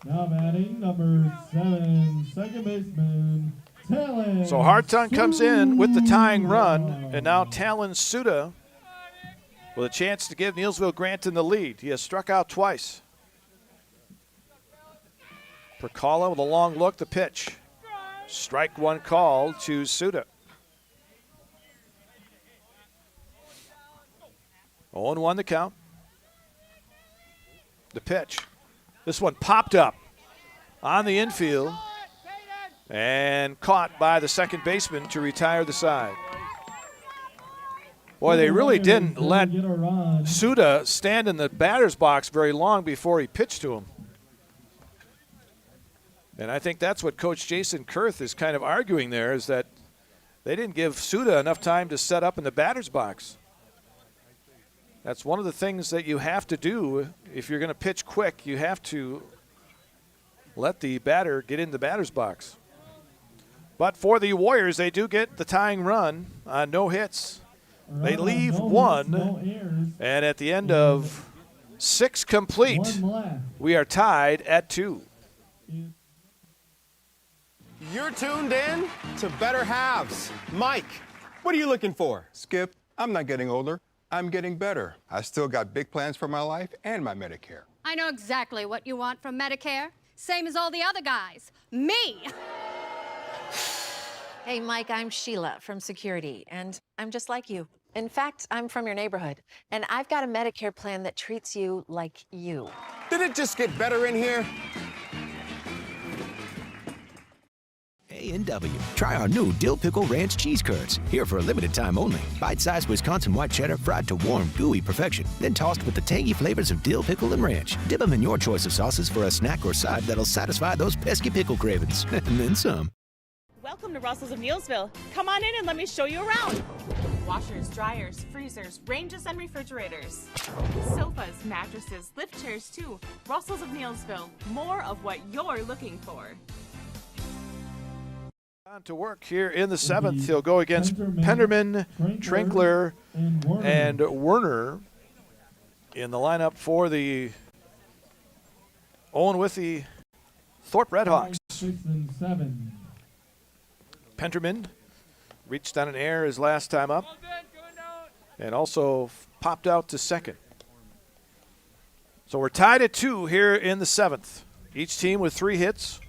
Now batting number 7, second baseman, Talon. So Hartung comes in with the tying run. And now Talon Suda with a chance to give Neillsville Granton the lead. He has struck out twice. Percala with a long look, the pitch. Strike one call to Suda. 0-1 the count. The pitch. This one popped up on the infield and caught by the second baseman to retire the side. Boy, they really didn't let Suda stand in the batter's box very long before he pitched to him. And I think that's what Coach Jason Kurth is kind of arguing there, is that they didn't give Suda enough time to set up in the batter's box. That's one of the things that you have to do if you're going to pitch quick. You have to let the batter get in the batter's box. But for the Warriors, they do get the tying run on no hits. They leave one, and at the end of 6 complete, we are tied at 2. You're tuned in to Better Halves. Mike, what are you looking for? Skip, I'm not getting older. I'm getting better. I still got big plans for my life and my Medicare. I know exactly what you want from Medicare. Same as all the other guys. Me! Hey, Mike, I'm Sheila from Security, and I'm just like you. In fact, I'm from your neighborhood, and I've got a Medicare plan that treats you like you. Did it just get better in here? A&W. Try our new Dill Pickle Ranch Cheese Curds. Here for a limited time only. Bite-sized Wisconsin white cheddar fried to warm, gooey perfection. Then tossed with the tangy flavors of dill pickle and ranch. Dip them in your choice of sauces for a snack or side that'll satisfy those pesky pickle cravings. And then some. Welcome to Russell's of Neillsville. Come on in and let me show you around. Washers, dryers, freezers, ranges, and refrigerators. Sofas, mattresses, lift chairs too. Russell's of Neillsville. More of what you're looking for. On to work here in the 7th. He'll go against Penderman, Trinkler, and Werner in the lineup for the Owen-Withee Thorp Redhawks. 6 and 7. Penderman reached on an error his last time up, and also popped out to second. So we're tied at 2 here in the 7th. Each team with 3 hits.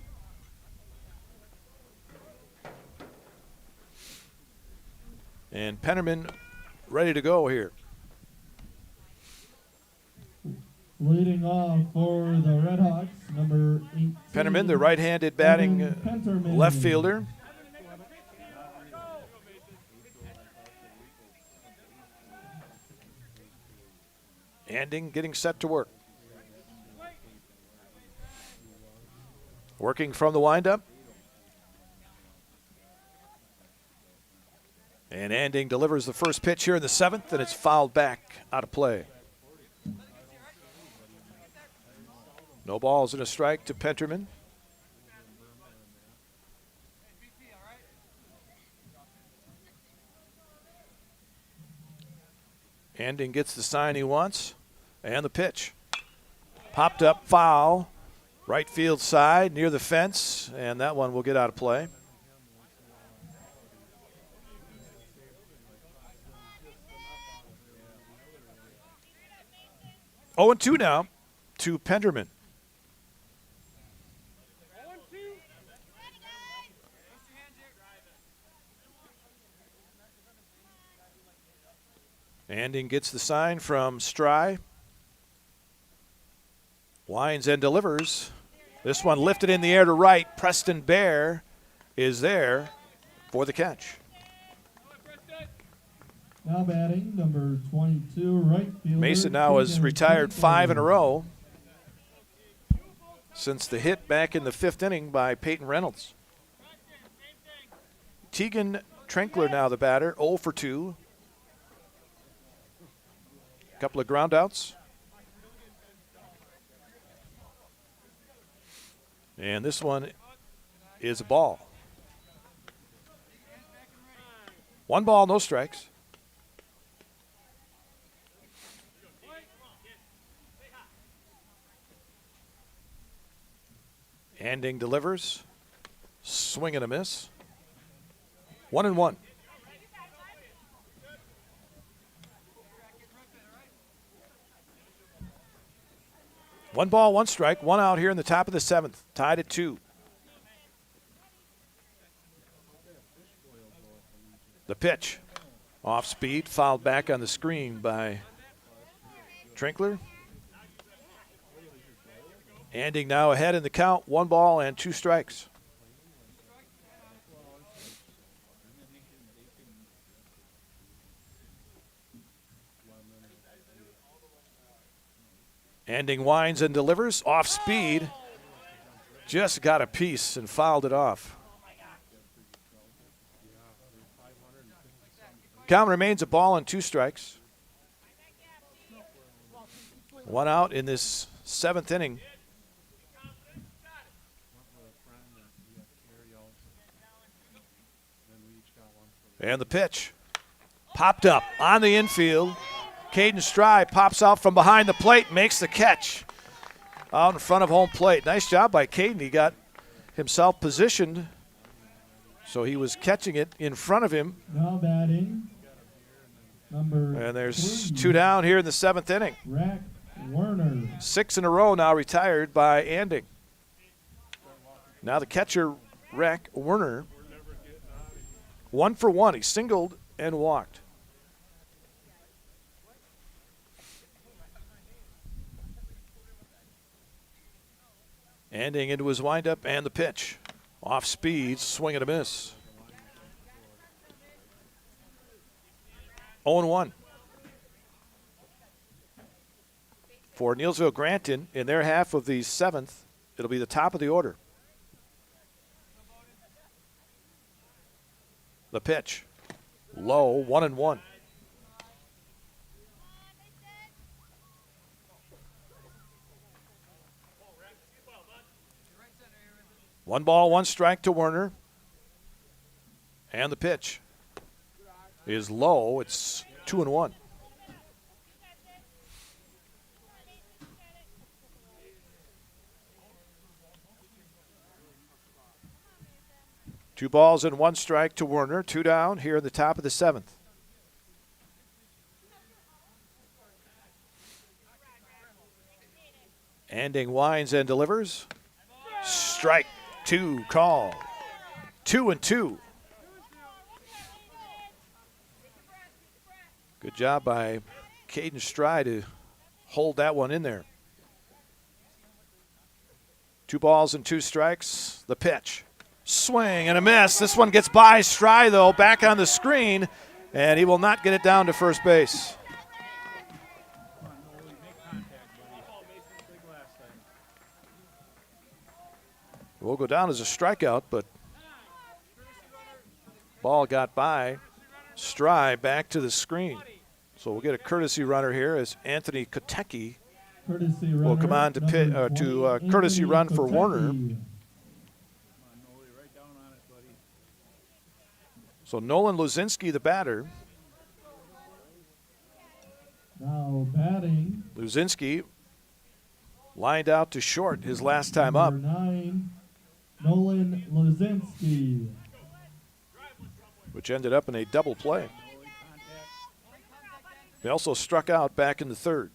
And Pennerman ready to go here. Leading off for the Redhawks, number 8. Pennerman, the right-handed batting left fielder. Anding getting set to work. Working from the windup. And Anding delivers the first pitch here in the 7th, and it's fouled back out of play. No balls and a strike to Penterman. Anding gets the sign he wants, and the pitch. Popped up, foul, right field side near the fence, and that one will get out of play. Oh, 0-2 now to Penderman. Anding gets the sign from Stry. Winds and delivers. This one lifted in the air to right. Preston Bear is there for the catch. Now batting, number 22, right fielder. Mason now has retired 5 in a row since the hit back in the 5th inning by Peyton Reynolds. Tegan Trinkler now the batter, 0 for 2. Couple of ground outs. And this one is a ball. 1 ball, no strikes. Anding delivers. Swing and a miss. 1-1. One ball, 1 strike, 1 out here in the top of the 7th. Tied at 2. The pitch. Off speed, fouled back on the screen by Trinkler. Anding now ahead in the count. 1 ball and 2 strikes. Anding winds and delivers. Off speed. Just got a piece and fouled it off. Count remains a ball and 2 strikes. 1 out in this 7th inning. And the pitch. Popped up on the infield. Caden Stry pops out from behind the plate, makes the catch out in front of home plate. Nice job by Caden. He got himself positioned so he was catching it in front of him. Now batting, number And there's 3, 2 down here in the 7th inning. Rack Werner. 6 in a row now retired by Anding. Now the catcher, Rack Werner, 1 for 1. He singled and walked. Anding into his windup and the pitch. Off speed, swing and a miss. 0-1. For Neillsville Granton, in their half of the 7th, it'll be the top of the order. The pitch. Low, 1-1. One ball, 1 strike to Werner. And the pitch is low. It's 2-1. 2 balls and 1 strike to Werner. 2 down here in the top of the 7th. Anding winds and delivers. Strike 2 call. 2-2. Good job by Caden Stride to hold that one in there. 2 balls and 2 strikes. The pitch. Swing and a miss. This one gets by Stride, though, back on the screen, and he will not get it down to first base. It will go down as a strikeout, but ball got by Stride back to the screen. So we'll get a courtesy runner here as Anthony Kotecki will come on to courtesy run for Warner. So Nolan Luzinski, the batter. Now batting. Luzinski lined out to short his last time up. Number 9, Nolan Luzinski. Which ended up in a double play. They also struck out back in the 3rd.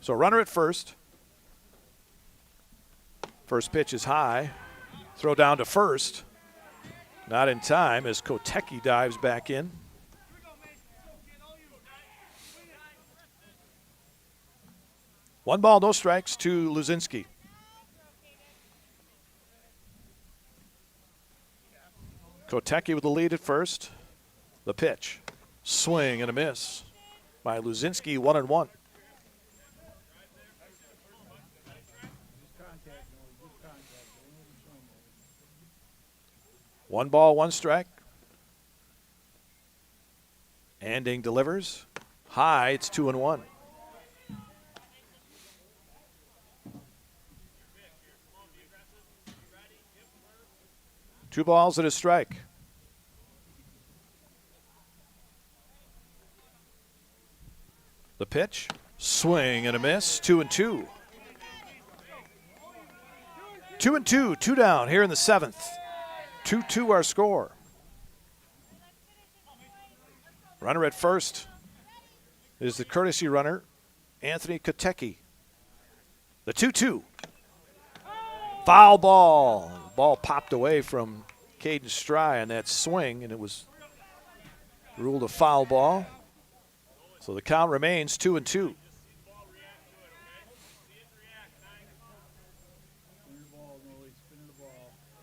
So runner at first. First pitch is high. Throw down to first. Not in time as Kotecki dives back in. One ball, no strikes to Luzinski. Kotecki with the lead at first. The pitch. Swing and a miss by Luzinski, 1-1. One ball, 1 strike. Anding delivers. High, it's 2-1. Two balls and a strike. The pitch, swing and a miss, 2-2. 2-2, 2 down here in the 7th. 2-2 our score. Runner at first is the courtesy runner, Anthony Kotecki. The 2-2. Foul ball. Ball popped away from Caden Strye on that swing, and it was ruled a foul ball. So the count remains 2-2.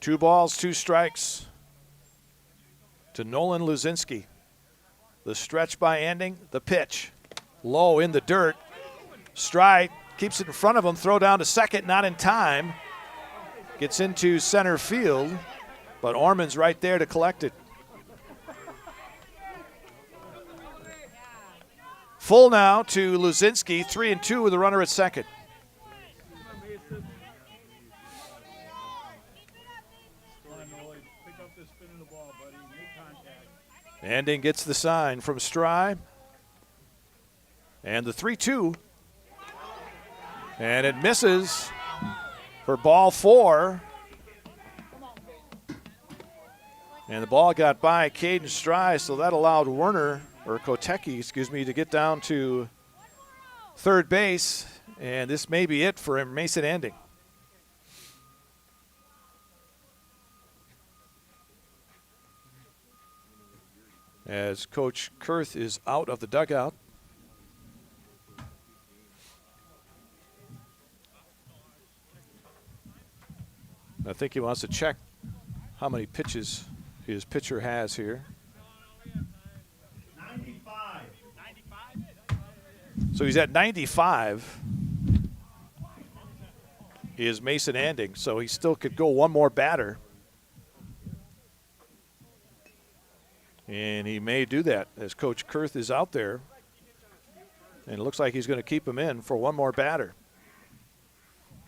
Two balls, 2 strikes to Nolan Luzinski. The stretch by Anding, the pitch. Low in the dirt. Stride keeps it in front of him, throw down to second, not in time. Gets into center field, but Orman's right there to collect it. Full now to Luzinski, 3-2 with a runner at second. Anding gets the sign from Strye. And the 3-2. And it misses for ball 4. And the ball got by Caden Strye, so that allowed Werner, or Kotecki, excuse me, to get down to third base. And this may be it for Mason Anding. As Coach Kurth is out of the dugout. I think he wants to check how many pitches his pitcher has here. 95. So he's at 95. He is Mason Anding, so he still could go one more batter. And he may do that as Coach Kurth is out there. And it looks like he's going to keep him in for one more batter.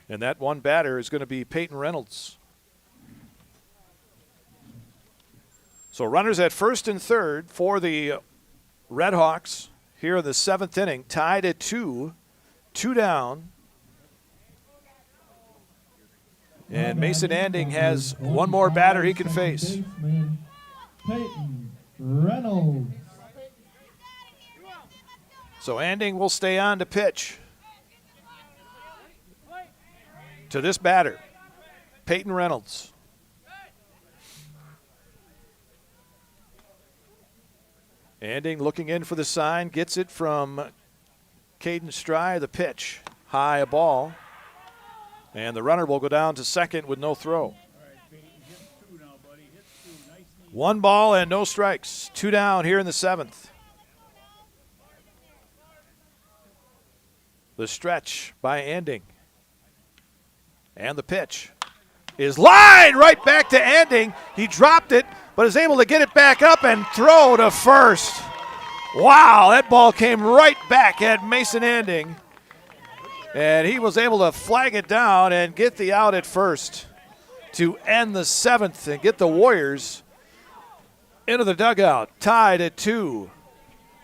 And that one batter is going to be Peyton Reynolds. So runners at first and third for the Red Hawks here in the 7th inning, tied at 2, 2 down. And Mason Anding has one more batter he can face. Peyton Reynolds. So Anding will stay on to pitch to this batter, Peyton Reynolds. Anding looking in for the sign, gets it from Caden Stry, the pitch. High a ball. And the runner will go down to second with no throw. 1 ball and no strikes. 2 down here in the 7th. The stretch by Anding. And the pitch is lined right back to Anding. He dropped it, but is able to get it back up and throw to first. Wow, that ball came right back at Mason Anding. And he was able to flag it down and get the out at first to end the 7th and get the Warriors into the dugout. Tied at 2.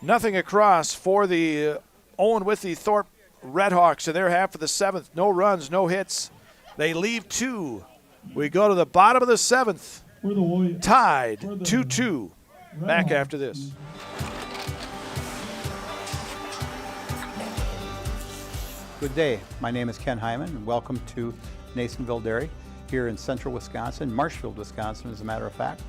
Nothing across for the Owen-Withee Thorp Redhawks in their half of the 7th. No runs, no hits. They leave 2. We go to the bottom of the 7th. Tied 2-2. Back after this. Good day. My name is Ken Hyman, and welcome to Neillsville Dairy here in central Wisconsin, Marshfield, Wisconsin, as a matter of fact.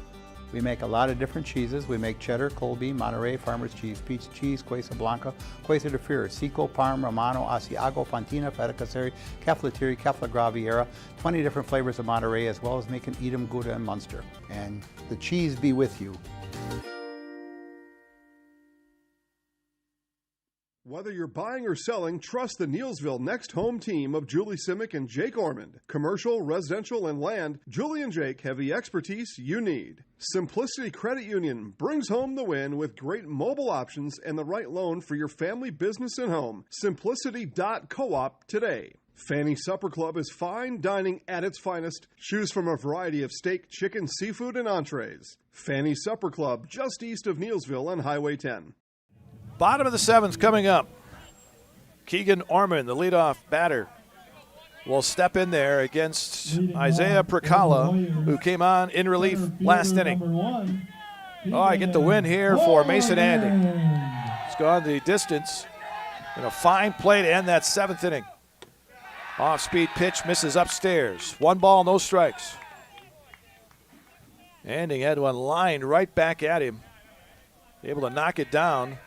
We make a lot of different cheeses. We make cheddar, Colby, Monterey, Farmer's Cheese, Peach Cheese, Quesa Blanca, Quesa de Fury, Seco, Parm, Romano, Asiago, Fontina, Feta Caseri, Caflateri, Cafla Graviera, 20 different flavors of Monterey, as well as making Edam, Gouda, and Munster. And the cheese be with you. Whether you're buying or selling, trust the Neillsville Next Home team of Julie Simic and Jake Ormond. Commercial, residential, and land, Julie and Jake have the expertise you need. Simplicity Credit Union brings home the win with great mobile options and the right loan for your family, business, and home. Simplicity.coop today. Fanny Supper Club is fine dining at its finest. Choose from a variety of steak, chicken, seafood, and entrees. Fanny Supper Club, just east of Neillsville on Highway 10. Bottom of the 7th coming up. Keegan Orman, the leadoff batter, will step in there against Isaiah Prakala, who came on in relief last inning. Oh, I get the win here for Mason Anding. It's gone the distance. And a fine play to end that 7th inning. Off-speed pitch misses upstairs. 1 ball, no strikes. Anding had one lined right back at him. Able to knock it down.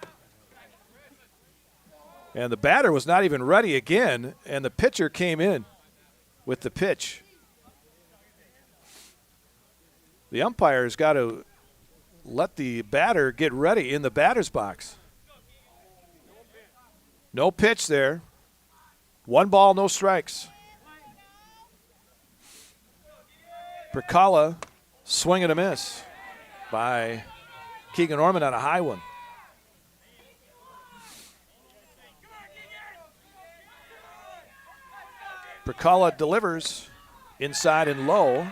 And the batter was not even ready again, and the pitcher came in with the pitch. The umpire's got to let the batter get ready in the batter's box. No pitch there. 1 ball, no strikes. Prakala swing and a miss by Keegan Orman on a high one. Prakala delivers inside and low.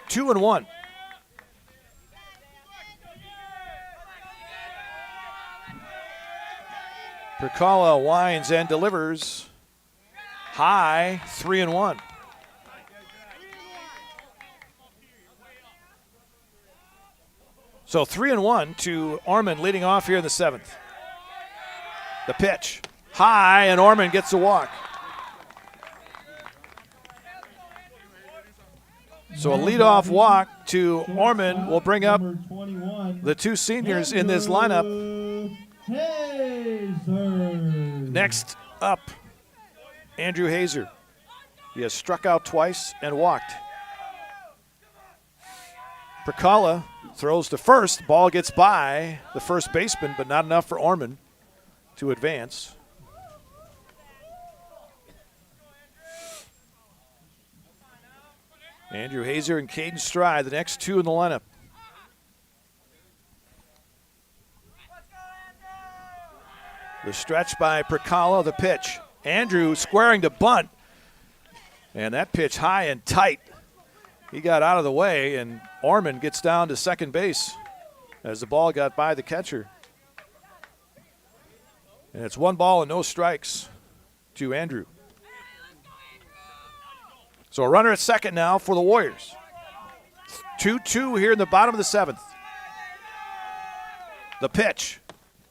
2-1. Prakala winds and delivers high. 3-1. So 3-1 to Orman leading off here in the 7th. The pitch high, and Orman gets a walk. So a leadoff walk to Orman will bring up the 2 seniors in this lineup. Next up, Andrew Hazer. He has struck out twice and walked. Prakala throws to first. Ball gets by the first baseman, but not enough for Orman to advance. Andrew Hazer and Caden Stride, the next 2 in the lineup. The stretch by Prakala, the pitch. Andrew squaring to bunt. And that pitch high and tight. He got out of the way, and Orman gets down to second base as the ball got by the catcher. And it's 1 ball and no strikes to Andrew. So a runner at second now for the Warriors. 2-2 here in the bottom of the 7th. The pitch.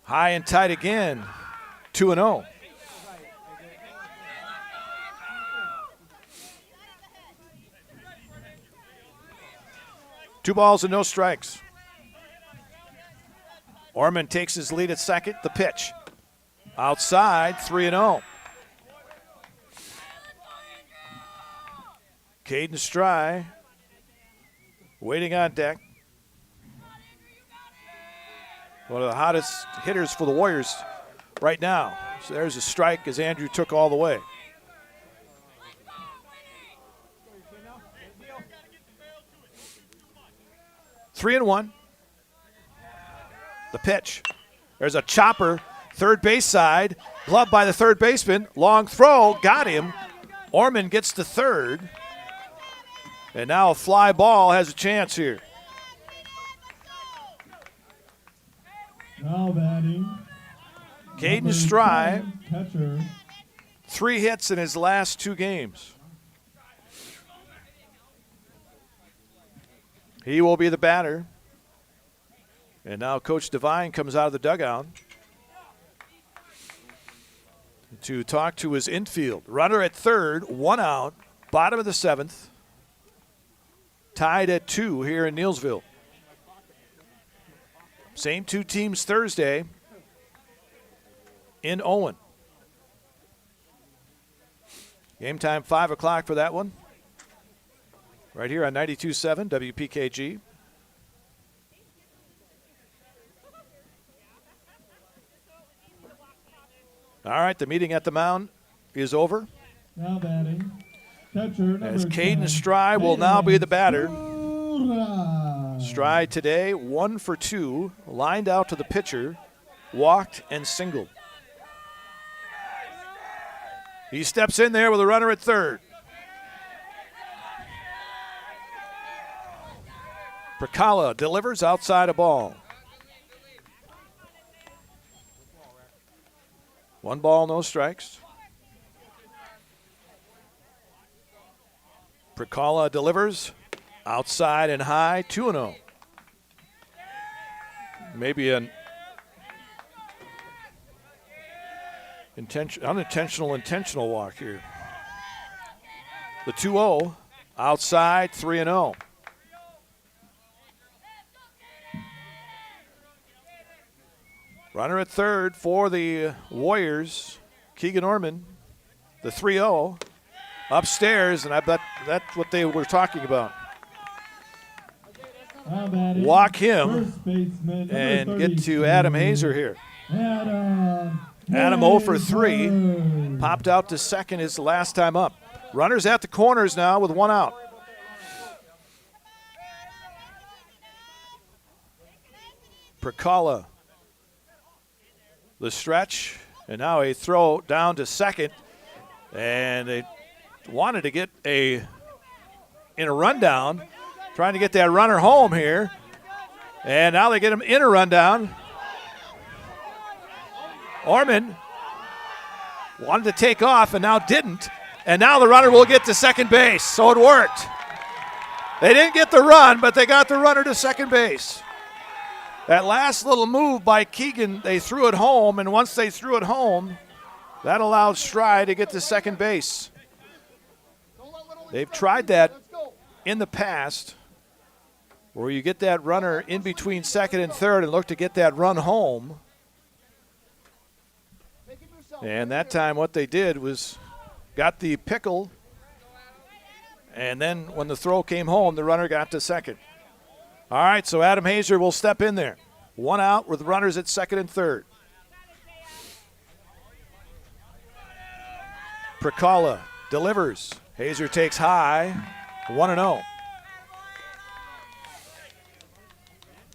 High and tight again. 2-0. Two balls and no strikes. Orman takes his lead at second. The pitch. Outside, 3-0. Caden Stry waiting on deck. One of the hottest hitters for the Warriors right now. So there's a strike as Andrew took all the way. Three and one. The pitch. There's a chopper, third base side, gloved by the third baseman. Long throw, got him. Orman gets to third. And now a fly ball has a chance here. Now batting. Caden Stry, catcher. 3 hits in his last 2 games. He will be the batter. And now Coach Devine comes out of the dugout to talk to his infield. Runner at third, 1 out, bottom of the 7th. Tied at 2 here in Neillsville. Same 2 teams Thursday in Owen. Game time 5 o'clock for that one. Right here on 92.7 WPKG. All right, the meeting at the mound is over. Now batting. Catcher As number Caden 10, Stry will now be the batter. Sura. Stry today, 1 for 2, lined out to the pitcher, walked and singled. He steps in there with a runner at third. Prakala delivers outside a ball. 1 ball, no strikes. Prakala delivers outside and high, 2-0. Maybe an unintentional intentional walk here. The 2-0 outside, 3-0. Runner at third for the Warriors, Keegan Orman. The 3-0 upstairs, and I bet that's what they were talking about. Now batting. Walk him First baseman, number and get to 32, Adam Hazer here. Adam 0 for 3. Popped out to second his last time up. Runners at the corners now with 1 out. Prakala. The stretch, and now a throw down to second. And they wanted to get in a rundown, trying to get that runner home here. And now they get him in a rundown. Orman wanted to take off and now didn't. And now the runner will get to second base. So it worked. They didn't get the run, but they got the runner to second base. That last little move by Keegan, they threw it home, and once they threw it home, that allowed Stry to get to second base. They've tried that in the past, where you get that runner in between second and third and look to get that run home. And that time what they did was got the pickle, and then when the throw came home, the runner got to second. All right, so Adam Hazer will step in there. 1 out with runners at second and third. Prakala delivers. Hazer takes high, 1-0.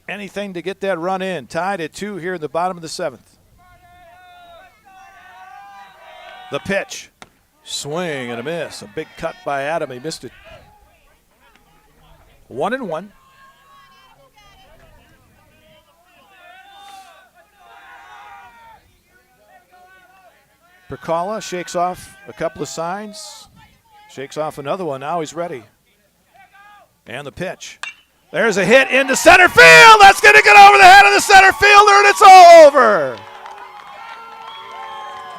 Anything to get that run in. Tied at 2 here in the bottom of the 7th. The pitch. Swing and a miss. A big cut by Adam. He missed it. 1-1. Prakala shakes off a couple of signs. Shakes off another one. Now he's ready. And the pitch. There's a hit into center field. That's going to get over the head of the center fielder, and it's all over.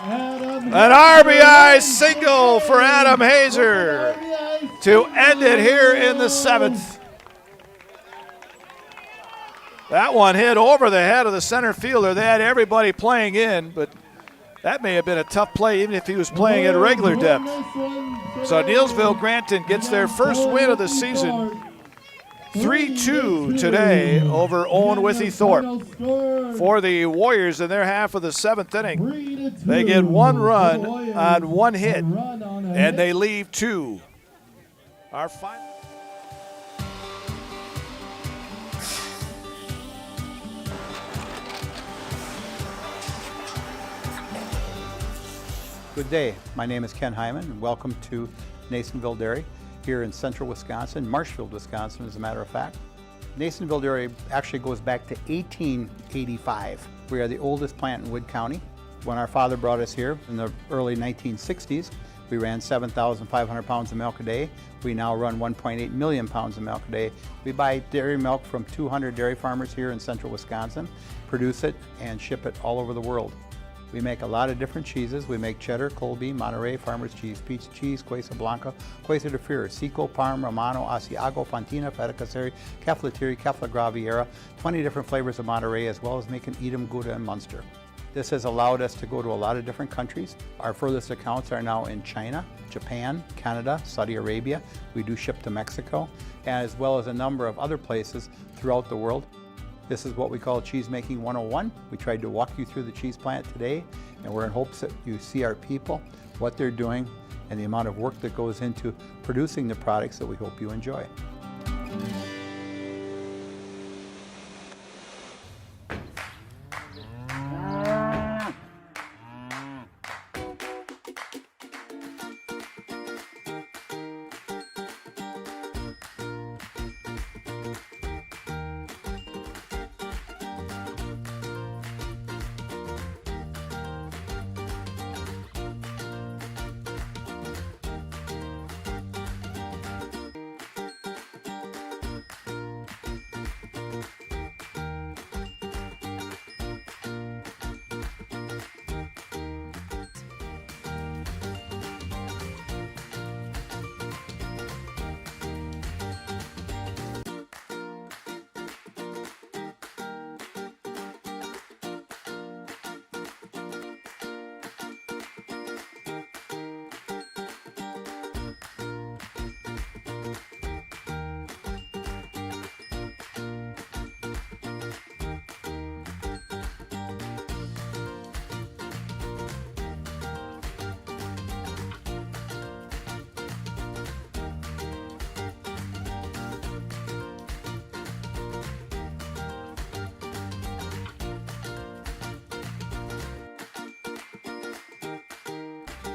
An RBI single for Adam Hazer to end it here in the 7th. That one hit over the head of the center fielder. They had everybody playing in, but that may have been a tough play even if he was playing at regular depth. So Neillsville Granton gets their first win of the season. 3-2 today over Owen-Withee Thorp. For the Warriors in their half of the 7th inning, they get 1 run on 1 hit, and they leave 2. Our final. Good day. My name is Ken Hyman, and welcome to Neillsville Dairy here in central Wisconsin, Marshfield, Wisconsin, as a matter of fact. Neillsville Dairy actually goes back to 1885. We are the oldest plant in Wood County. When our father brought us here in the early 1960s, we ran 7,500 pounds of milk a day. We now run 1.8 million pounds of milk a day. We buy dairy milk from 200 dairy farmers here in central Wisconsin, produce it, and ship it all over the world. We make a lot of different cheeses. We make cheddar, Colby, Monterey, Farmer's Cheese, Pizza Cheese, Quesa Blanca, Quesa de Fury, Seco, Parm, Romano, Asiago, Fontina, Feta Caseri, Cafflatiri, Caffla Graviera, 20 different flavors of Monterey, as well as making Edam, Gouda, and Munster. This has allowed us to go to a lot of different countries. Our furthest accounts are now in China, Japan, Canada, Saudi Arabia. We do ship to Mexico, as well as a number of other places throughout the world. This is what we call Cheese Making 101. We tried to walk you through the cheese plant today, and we're in hopes that you see our people, what they're doing, and the amount of work that goes into producing the products that we hope you enjoy.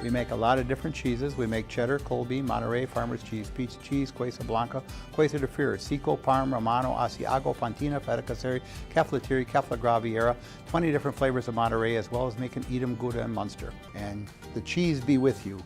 We make a lot of different cheeses. We make cheddar, Colby, Monterey, Farmer's Cheese, Pizza Cheese, Quesa Blanca, Quesa de Fury, Seco, Parm, Romano, Asiago, Fontina, Feta Caseri, Cafflatiri, Caffla Graviera, 20 different flavors of Monterey, as well as making Edam, Gouda, and Munster. And the cheese be with you.